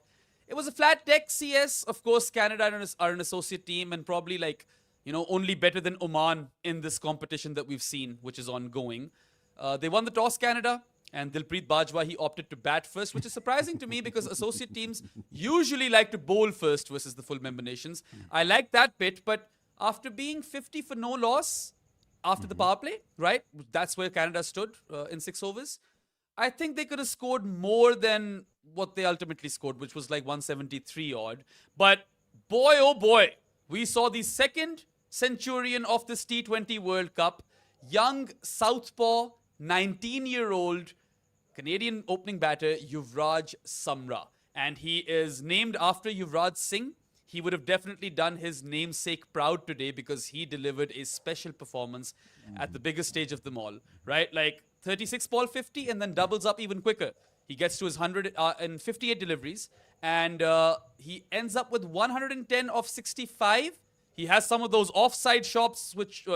A: It was a flat deck CS. Of course, Canada are an associate team and probably only better than Oman in this competition that we've seen, which is ongoing. They won the toss, Canada, and Dilpreet Bajwa, he opted to bat first, which is surprising to me because associate teams usually like to bowl first versus the full member nations. I like that bit, but after being 50 for no loss after the power play, right? That's where Canada stood in 6 overs. I think they could have scored more than what they ultimately scored, which was like 173 odd. But boy, oh boy, we saw the second centurion of this T20 World Cup, young southpaw, 19-year-old Canadian opening batter Yuvra Samra. And he is named after Yuvraj Singh. He would have definitely done his namesake proud today because he delivered a special performance at the biggest stage of them all, right? Like 36 ball 50 and then doubles up even quicker. He gets to his 158 deliveries and he ends up with 110 of 65. He has some of those offside shots which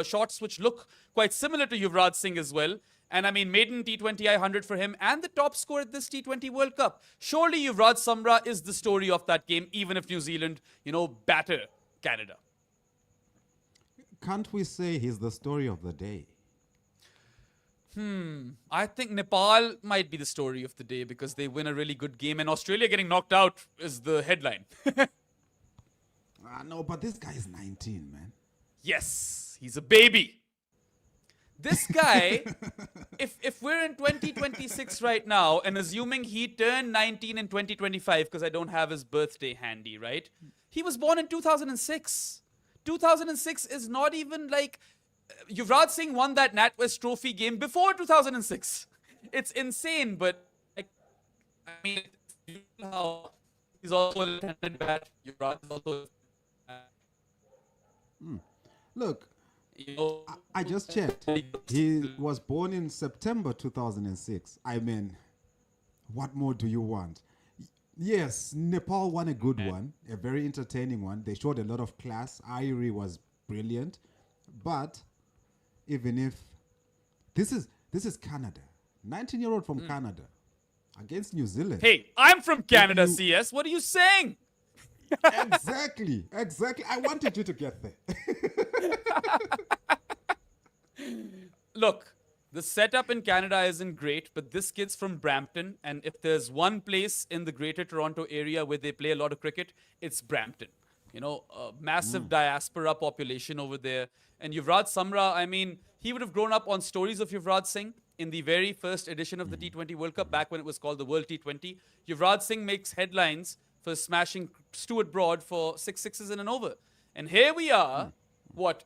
A: look quite similar to Yuvraj Singh as well. And I mean, maiden T20I 100 for him and the top score at this T20 World Cup. Surely Yuvra Samra is the story of that game, even if New Zealand, batter Canada.
B: Can't we say he's the story of the day?
A: I think Nepal might be the story of the day because they win a really good game and Australia getting knocked out is the headline.
B: No, but this guy is 19, man.
A: Yes, he's a baby. This guy, if we're in 2026 right now, and assuming he turned 19 in 2025, because I don't have his birthday handy, right? He was born in 2006. 2006 is not even like... Yuvraj Singh won that NatWest Trophy game before 2006. It's insane, but... I mean, you know how he's also a left-handed bat. Yuvraj is also...
B: Look, I just checked. He was born in September 2006. I mean, what more do you want? Yes, Nepal won a good one, a very entertaining one. They showed a lot of class. Irie was brilliant. But even if this is Canada, 19-year-old from Canada against New Zealand.
A: Hey, I'm from Canada, CS. What are you saying?
B: Exactly. I wanted you to get there.
A: Look, the setup in Canada isn't great, but this kid's from Brampton, and if there's one place in the greater Toronto area where they play a lot of cricket, it's Brampton. A massive diaspora population over there. And Yuvraj Samra, I mean, he would have grown up on stories of Yuvraj Singh in the very first edition of the T20 World Cup, back when it was called the World T20. Yuvraj Singh makes headlines for smashing Stuart Broad for 6 sixes in an over. And here we are,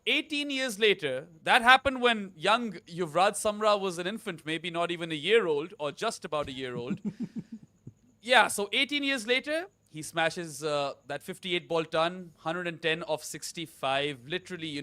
A: 18 years later. That happened when young Yuvraj Samra was an infant, maybe not even a year old, or just about a year old. Yeah, so 18 years later, he smashes that 58 ball ton, 110 of 65. Literally,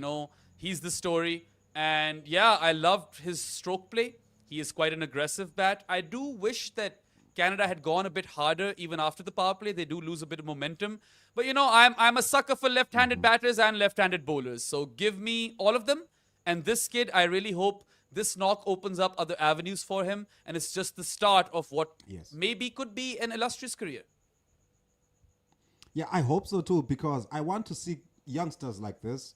A: he's the story. And yeah, I loved his stroke play. He is quite an aggressive bat. I do wish that Canada had gone a bit harder even after the power play. They do lose a bit of momentum. But I'm a sucker for left-handed batters and left-handed bowlers. So give me all of them And this kid, I really hope this knock opens up other avenues for him, and it's just the start of what maybe could be an illustrious career.
B: Yeah, I hope so too, because I want to see youngsters like this.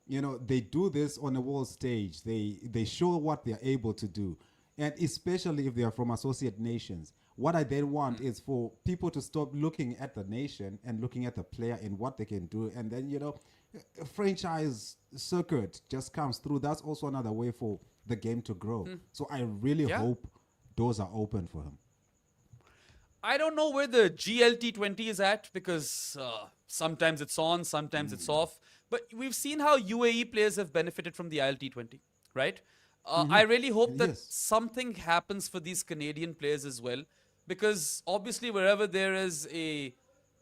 B: You know, they do this on a world stage. They show what they're able to do. And especially if they are from associate nations. What I then want is for people to stop looking at the nation and looking at the player and what they can do. And then, you know, a franchise circuit just comes through. That's also another way for the game to grow. So I really hope doors are open for him.
A: I don't know where the GLT20 is at, because sometimes it's on, sometimes it's off. But we've seen how UAE players have benefited from the ILT20, right? I really hope that something happens for these Canadian players as well, because obviously wherever there is a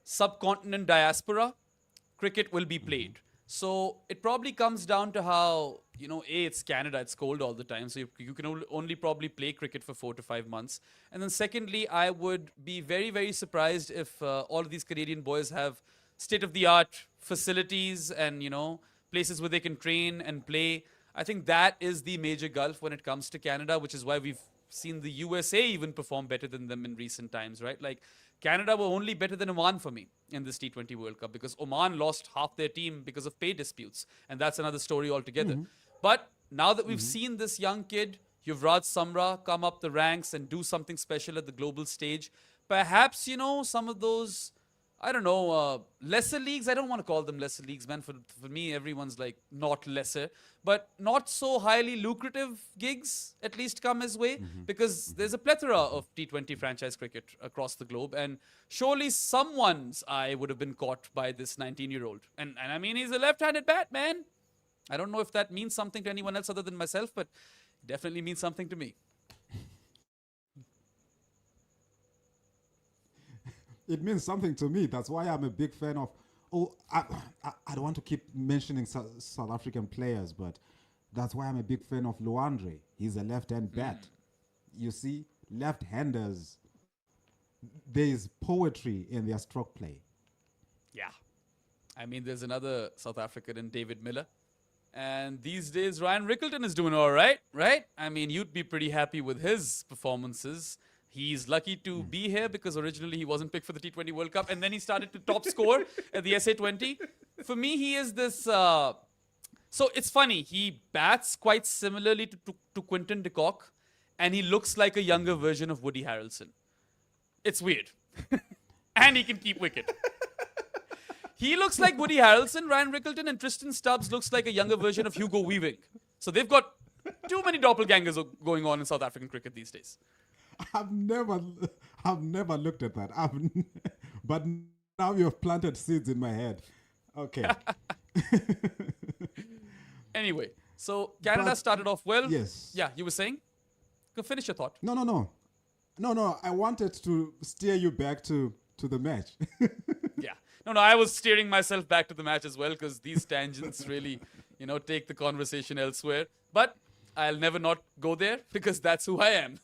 A: subcontinent diaspora, cricket will be played. So it probably comes down to how, you know, it's Canada, it's cold all the time, so you can only probably play cricket for 4 to 5 months. And then secondly, I would be very, very surprised if all of these Canadian boys have state-of-the-art facilities and, you know, places where they can train and play. I think that is the major gulf when it comes to Canada, which is why we've seen the USA even perform better than them in recent times, right? Like, Canada were only better than Oman for me in this T20 World Cup, because Oman lost half their team because of pay disputes. And that's another story altogether. But now that we've seen this young kid, Yuvra Samra, come up the ranks and do something special at the global stage, perhaps, you know, some of those, I don't know, lesser leagues. I don't want to call them lesser leagues, man. For me, everyone's like not lesser, but not so highly lucrative gigs at least come his way, because there's a plethora of T20 franchise cricket across the globe, and surely someone's eye would have been caught by this 19-year-old. And I mean, he's a left-handed bat, man. I don't know if that means something to anyone else other than myself, but it definitely means something to me.
B: It means something to me. That's why I'm a big fan of. I don't want to keep mentioning South African players, but that's why I'm a big fan of Luandre. He's a left-hand bat. You see, left-handers, there is poetry in their stroke play.
A: Yeah. I mean, there's another South African in David Miller. And these days, Ryan Rickleton is doing all right, right? I mean, you'd be pretty happy with his performances. He's lucky to be here because originally he wasn't picked for the T20 World Cup, and then he started to top score at the SA20. For me, he is this... so it's funny. He bats quite similarly to Quinton de Kock, and he looks like a younger version of Woody Harrelson. It's weird. And he can keep wicket. He looks like Woody Harrelson, Ryan Rickleton, and Tristan Stubbs looks like a younger version of Hugo Weaving. So they've got too many doppelgangers going on in South African cricket these days.
B: I've never looked at that. But now you've planted seeds in my head. Okay.
A: Anyway, so Canada started off well.
B: Yes.
A: Yeah, you were saying? Finish your thought.
B: No. I wanted to steer you back to the match.
A: Yeah. No, I was steering myself back to the match as well, because these tangents really, take the conversation elsewhere. But I'll never not go there, because that's who I am.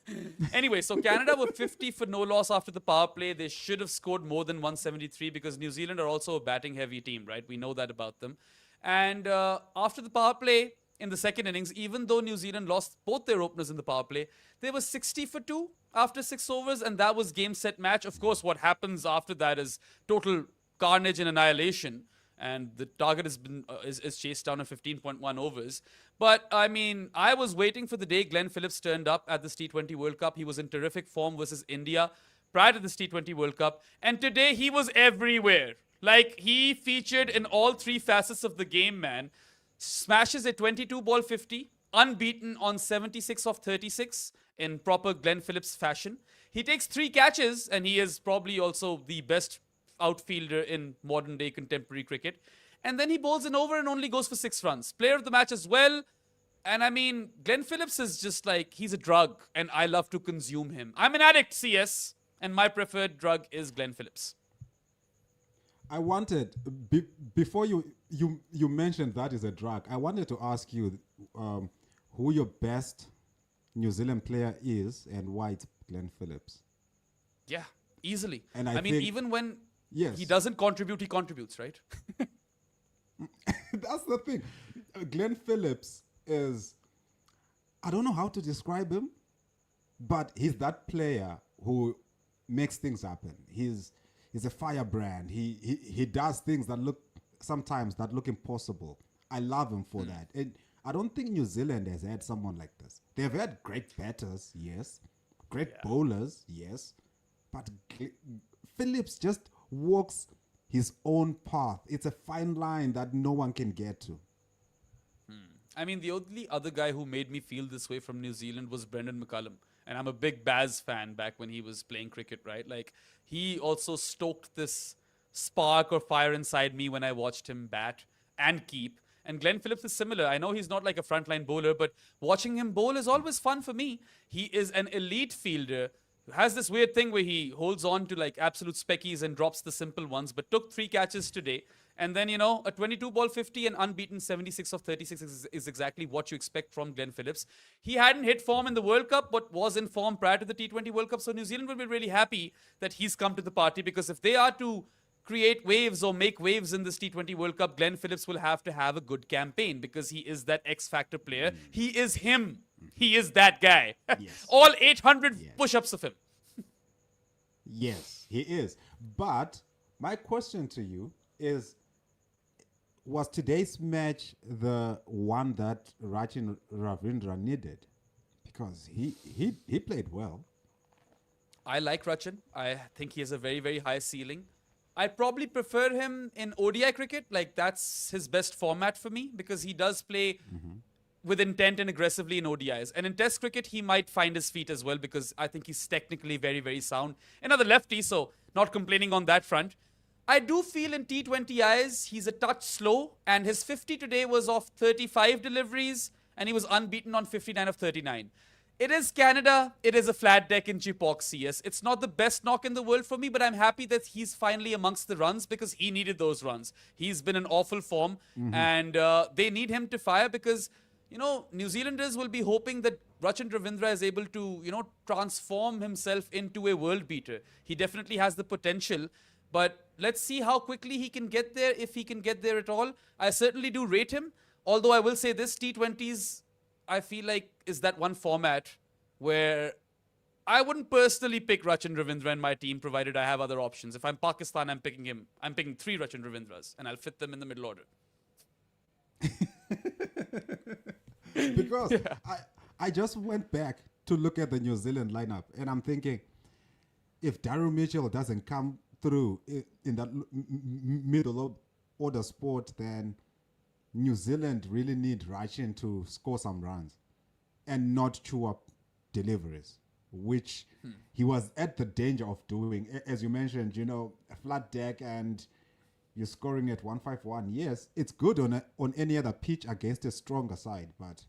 A: Anyway, so Canada were 50 for no loss after the power play. They should have scored more than 173, because New Zealand are also a batting heavy team, right? We know that about them. And after the power play in the second innings, even though New Zealand lost both their openers in the power play, they were 60 for 2 after 6 overs, and that was game, set, match. Of course, what happens after that is total carnage and annihilation, and the target has been is chased down at 15.1 overs. But, I mean, I was waiting for the day Glenn Phillips turned up at this T20 World Cup. He was in terrific form versus India prior to this T20 World Cup. And today, he was everywhere. Like, he featured in all 3 facets of the game, man. Smashes a 22-ball 50, unbeaten on 76 of 36 in proper Glenn Phillips fashion. He takes 3 catches, and he is probably also the best outfielder in modern-day contemporary cricket. And then he bowls an over and only goes for 6 runs. Player of the match as well. And I mean, Glenn Phillips is just like, he's a drug, and I love to consume him. I'm an addict, CS, and my preferred drug is Glenn Phillips.
B: I wanted, before you mentioned that is a drug, I wanted to ask you who your best New Zealand player is and why it's Glenn Phillips.
A: Yeah, easily.
B: And
A: I mean, even when he doesn't contribute, he contributes, right?
B: That's the thing. Glenn Phillips is, I don't know how to describe him, but he's that player who makes things happen. He's a firebrand. He does things that look impossible. I love him for that. And I don't think New Zealand has had someone like this. They've had great batters, yes, great bowlers, yes, but Phillips just walks his own path. It's a fine line that no one can get to.
A: I mean, the only other guy who made me feel this way from New Zealand was Brendan McCullum. And I'm a big Baz fan back when he was playing cricket, right? Like, he also stoked this spark or fire inside me when I watched him bat and keep. And Glenn Phillips is similar. I know he's not like a frontline bowler, but watching him bowl is always fun for me. He is an elite fielder who has this weird thing where he holds on to like absolute speckies and drops the simple ones, but took 3 catches today. And then, a 22 ball 50 and unbeaten 76 of 36 is exactly what you expect from Glenn Phillips. He hadn't hit form in the World Cup, but was in form prior to the T20 World Cup. So New Zealand will be really happy that he's come to the party, because if they are to create waves or make waves in this T20 World Cup, Glenn Phillips will have to have a good campaign, because he is that X-factor player. He is him. He is that guy.
B: Yes.
A: All 800 push-ups of him.
B: Yes, he is. But my question to you is, was today's match the one that Rachin Ravindra needed? Because he played well.
A: I like Rachin. I think he has a very, very high ceiling. I'd probably prefer him in ODI cricket. Like, that's his best format for me, because he does play with intent and aggressively in ODIs. And in Test cricket, he might find his feet as well, because I think he's technically very, very sound. Another lefty, so not complaining on that front. I do feel in T20 eyes, he's a touch slow, and his 50 today was off 35 deliveries, and he was unbeaten on 59 of 39. It is Canada. It is a flat deck in Chipock CS. It's not the best knock in the world for me, but I'm happy that he's finally amongst the runs, because he needed those runs. He's been in awful form, and they need him to fire, because, New Zealanders will be hoping that Rachin Ravindra is able to, transform himself into a world beater. He definitely has the potential, but let's see how quickly he can get there, if he can get there at all. I certainly do rate him, although I will say this, T20s, I feel like, is that one format where I wouldn't personally pick Rachin Ravindra in my team, provided I have other options. If I'm Pakistan, I'm picking him. I'm picking 3 Rachin Ravindras, and I'll fit them in the middle order.
B: Because I just went back to look at the New Zealand lineup, and I'm thinking, if Daryl Mitchell doesn't come through in that middle order sport, then New Zealand really need Rachin to score some runs and not chew up deliveries, which he was at the danger of doing. As you mentioned, a flat deck and you're scoring at 151. Yes, it's good on any other pitch against a stronger side, but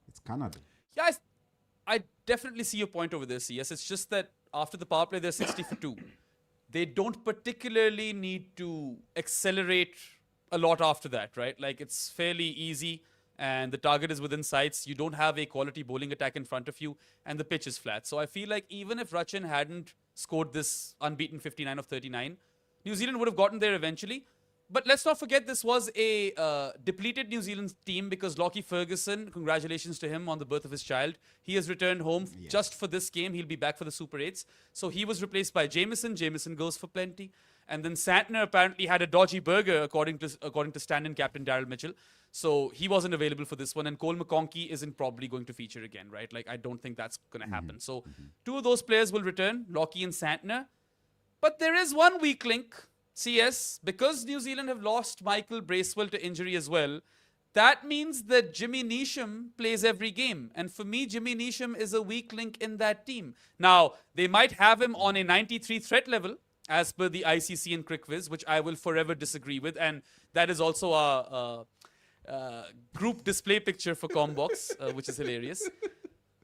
B: it's Canada.
A: Yeah, I definitely see your point over this. Yes, it's just that after the power play, they're 60 for 2. They don't particularly need to accelerate a lot after that, right? Like, it's fairly easy, and the target is within sights. You don't have a quality bowling attack in front of you, and the pitch is flat. So I feel like even if Rachin hadn't scored this unbeaten 59 of 39, New Zealand would have gotten there eventually. But let's not forget, this was a depleted New Zealand team, because Lockie Ferguson, congratulations to him on the birth of his child. He has returned home just for this game. He'll be back for the Super 8s. So he was replaced by Jameson. Jameson goes for plenty. And then Santner apparently had a dodgy burger, according to stand-in captain Daryl Mitchell. So he wasn't available for this one. And Cole McConkey isn't probably going to feature again, right? Like, I don't think that's going to happen. So 2 of those players will return, Lockie and Santner. But there is one weak link, CS, because New Zealand have lost Michael Bracewell to injury as well. That means that Jimmy Neesham plays every game. And for me, Jimmy Neesham is a weak link in that team. Now, they might have him on a 93 threat level, as per the ICC and CricViz, which I will forever disagree with. And that is also a group display picture for Commbox, which is hilarious.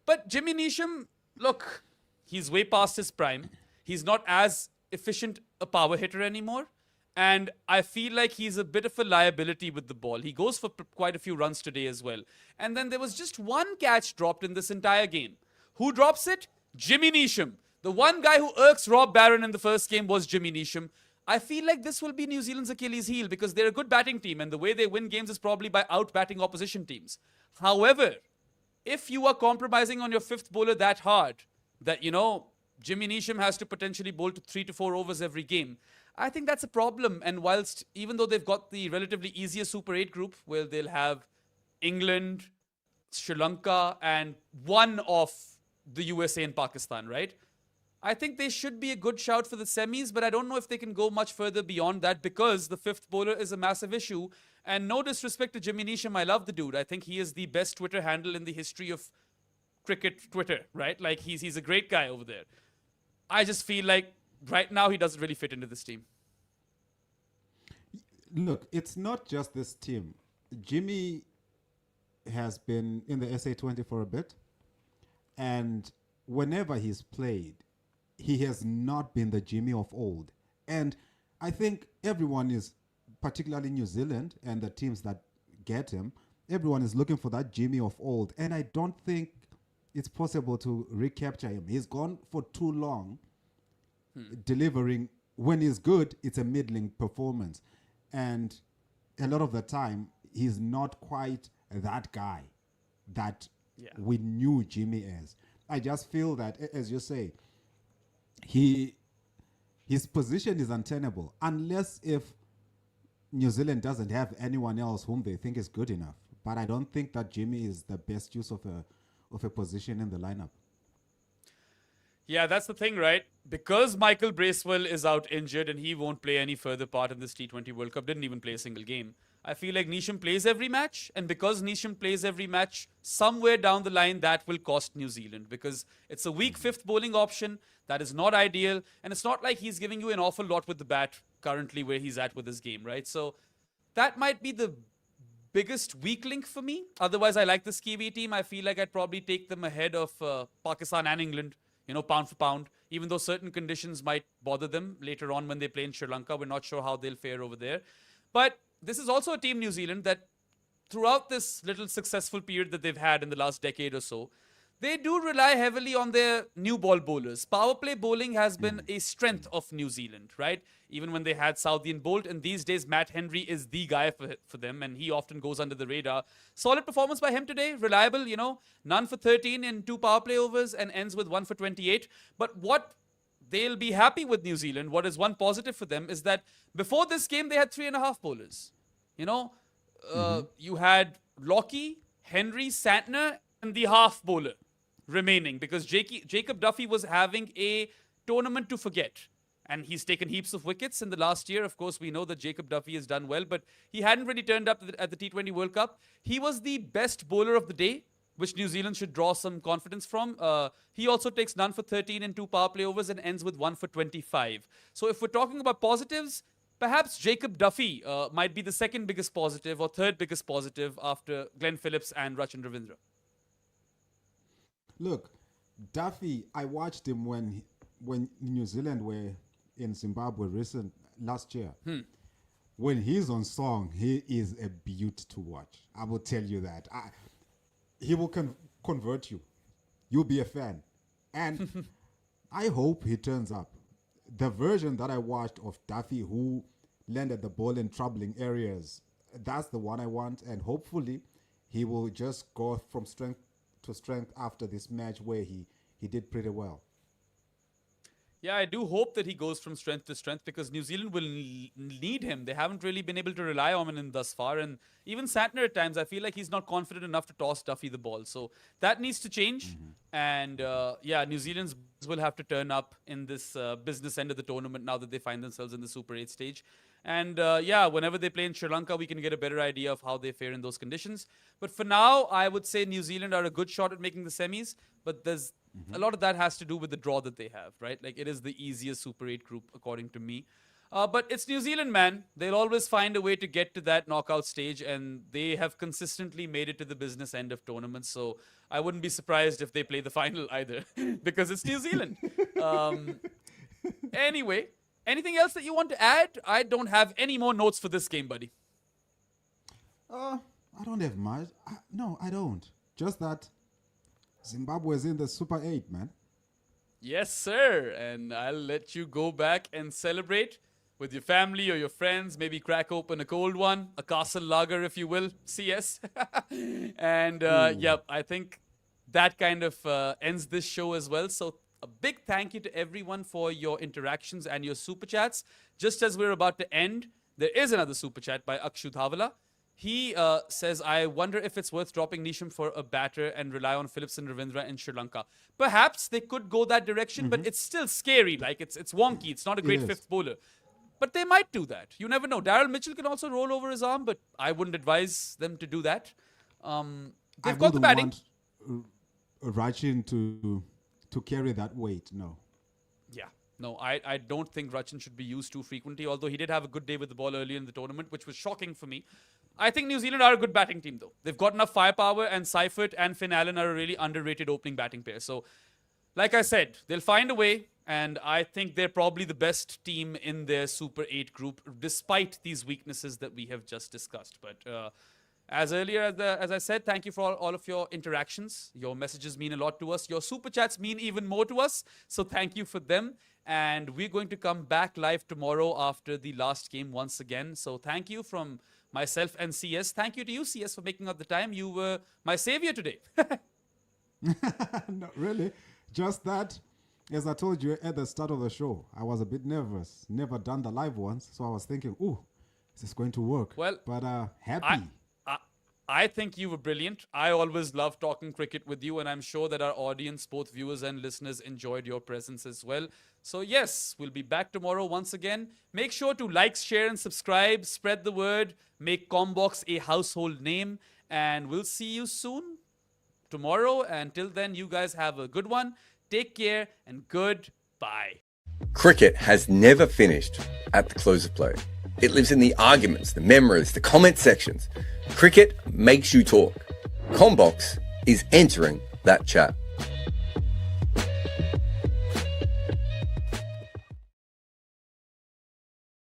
A: But Jimmy Neesham, look, he's way past his prime. He's not as efficient a power hitter anymore. And I feel like he's a bit of a liability with the ball. He goes for quite a few runs today as well. And then there was just one catch dropped in this entire game. Who drops it? Jimmy Neesham. The one guy who irks Rob Barron in the first game was Jimmy Neesham. I feel like this will be New Zealand's Achilles heel because they're a good batting team, and the way they win games is probably by out-batting opposition teams. However, if you are compromising on your fifth bowler that hard, that, Jimmy Neesham has to potentially bowl to 3 to 4 overs every game, I think that's a problem. And whilst, even though they've got the relatively easier Super 8 group, where they'll have England, Sri Lanka, and one of the USA and Pakistan, right? I think they should be a good shout for the semis, but I don't know if they can go much further beyond that because the fifth bowler is a massive issue. And no disrespect to Jimmy Neesham, I love the dude. I think he is the best Twitter handle in the history of cricket Twitter, right? Like, he's a great guy over there. I just feel like right now he doesn't really fit into this team.
B: Look, it's not just this team. Jimmy has been in the SA20 for a bit, and whenever he's played, he has not been the Jimmy of old. And I think everyone is, particularly New Zealand and the teams that get him, everyone is looking for that Jimmy of old. And I don't think it's possible to recapture him. He's gone for too long delivering. When he's good, it's a middling performance. And a lot of the time, he's not quite that guy that we knew Jimmy as. I just feel that, as you say, his position is untenable unless if New Zealand doesn't have anyone else whom they think is good enough. But I don't think that Jimmy is the best use of a position in the lineup.
A: Yeah, that's the thing, right? Because Michael Bracewell is out injured and he won't play any further part in this T20 World Cup, didn't even play a single game. I feel like Neesham plays every match, and because Neesham plays every match, somewhere down the line that will cost New Zealand because it's a weak fifth bowling option that is not ideal, and it's not like he's giving you an awful lot with the bat currently where he's at with his game, right? So that might be the biggest weak link for me. Otherwise, I like this Kiwi team. I feel like I'd probably take them ahead of Pakistan and England, pound for pound, even though certain conditions might bother them later on when they play in Sri Lanka. We're not sure how they'll fare over there. But this is also a team, New Zealand, that throughout this little successful period that they've had in the last decade or so, they do rely heavily on their new ball bowlers. Power play bowling has been a strength of New Zealand, right? Even when they had Southey and Bolt, and these days Matt Henry is the guy for them, and he often goes under the radar. Solid performance by him today, reliable, none for 13 in 2 power play overs and ends with 1 for 28. But what they'll be happy with New Zealand, what is one positive for them, is that before this game they had 3.5 bowlers. You had Lockie, Henry, Santner, and the half bowler remaining because Jacob Duffy was having a tournament to forget. And he's taken heaps of wickets in the last year. Of course, we know that Jacob Duffy has done well, but he hadn't really turned up at the T20 World Cup. He was the best bowler of the day, which New Zealand should draw some confidence from. He also takes none for 13 in 2 power play overs and ends with 1 for 25. So if we're talking about positives, perhaps Jacob Duffy might be the second biggest positive or third biggest positive after Glenn Phillips and Rachin Ravindra.
B: Look, Duffy, I watched him when New Zealand were in Zimbabwe last year. When he's on song, he is a beaut to watch. I will tell you that. He will convert you. You'll be a fan. And I hope he turns up. The version that I watched of Duffy who landed the ball in troubling areas, that's the one I want. And hopefully he will just go from strength to strength after this match where he did pretty well.
A: Yeah, I do hope that he goes from strength to strength because New Zealand will need him. They haven't really been able to rely on him thus far. And even Santner at times, I feel like he's not confident enough to toss Duffy the ball. So that needs to change. And New Zealand's will have to turn up in this business end of the tournament now that they find themselves in the Super 8 stage. And whenever they play in Sri Lanka, we can get a better idea of how they fare in those conditions. But for now, I would say New Zealand are a good shot at making the semis. But there's a lot of that has to do with the draw that they have, right? Like, it is the easiest Super 8 group, according to me. But it's New Zealand, man. They'll always find a way to get to that knockout stage, and they have consistently made it to the business end of tournaments. So I wouldn't be surprised if they play the final either, because it's New Zealand. Anyway, anything else that you want to add? I don't have any more notes for this game, buddy.
B: I don't have much. No, I don't. Just that Zimbabwe is in the Super 8, man.
A: Yes, sir. And I'll let you go back and celebrate with your family or your friends. Maybe crack open a cold one, a castle lager, if you will, CS. And yep, I think that kind of ends this show as well. So a big thank you to everyone for your interactions and your super chats. Just as we're about to end, there is another super chat by Akshu Dhavala. He says, I wonder if it's worth dropping Nisham for a batter and rely on Phillips and Ravindra in Sri Lanka. Perhaps they could go that direction, but it's still scary. Like, it's wonky. It's not a great fifth bowler. But they might do that. You never know. Daryl Mitchell can also roll over his arm, but I wouldn't advise them to do that. They've got the batting.
B: Want Rachin to carry that weight, no.
A: Yeah. No, I don't think Rachin should be used too frequently, although he did have a good day with the ball earlier in the tournament, which was shocking for me. I think New Zealand are a good batting team, though. They've got enough firepower, and Seifert and Finn Allen are a really underrated opening batting pair. So, like I said, they'll find a way, and I think they're probably the best team in their Super 8 group, despite these weaknesses that we have just discussed. But as I said, thank you for all of your interactions. Your messages mean a lot to us. Your super chats mean even more to us. So thank you for them. And we're going to come back live tomorrow after the last game once again. So thank you from myself and CS. Thank you to you, CS, for making up the time. You were my savior today.
B: Not really. Just that, as I told you at the start of the show, I was a bit nervous. Never done the live ones. So I was thinking, ooh, is this going to work?
A: Well,
B: but happy.
A: I think you were brilliant. I always love talking cricket with you, and I'm sure that our audience, both viewers and listeners, enjoyed your presence as well. So yes, we'll be back tomorrow once again. Make sure to like, share, and subscribe. Spread the word. Make Commbox a household name. And we'll see you soon tomorrow. Until then, you guys have a good one. Take care and goodbye.
C: Cricket has never finished at the close of play. It lives in the arguments, the memories, the comment sections. Cricket makes you talk. Commbox is entering that chat.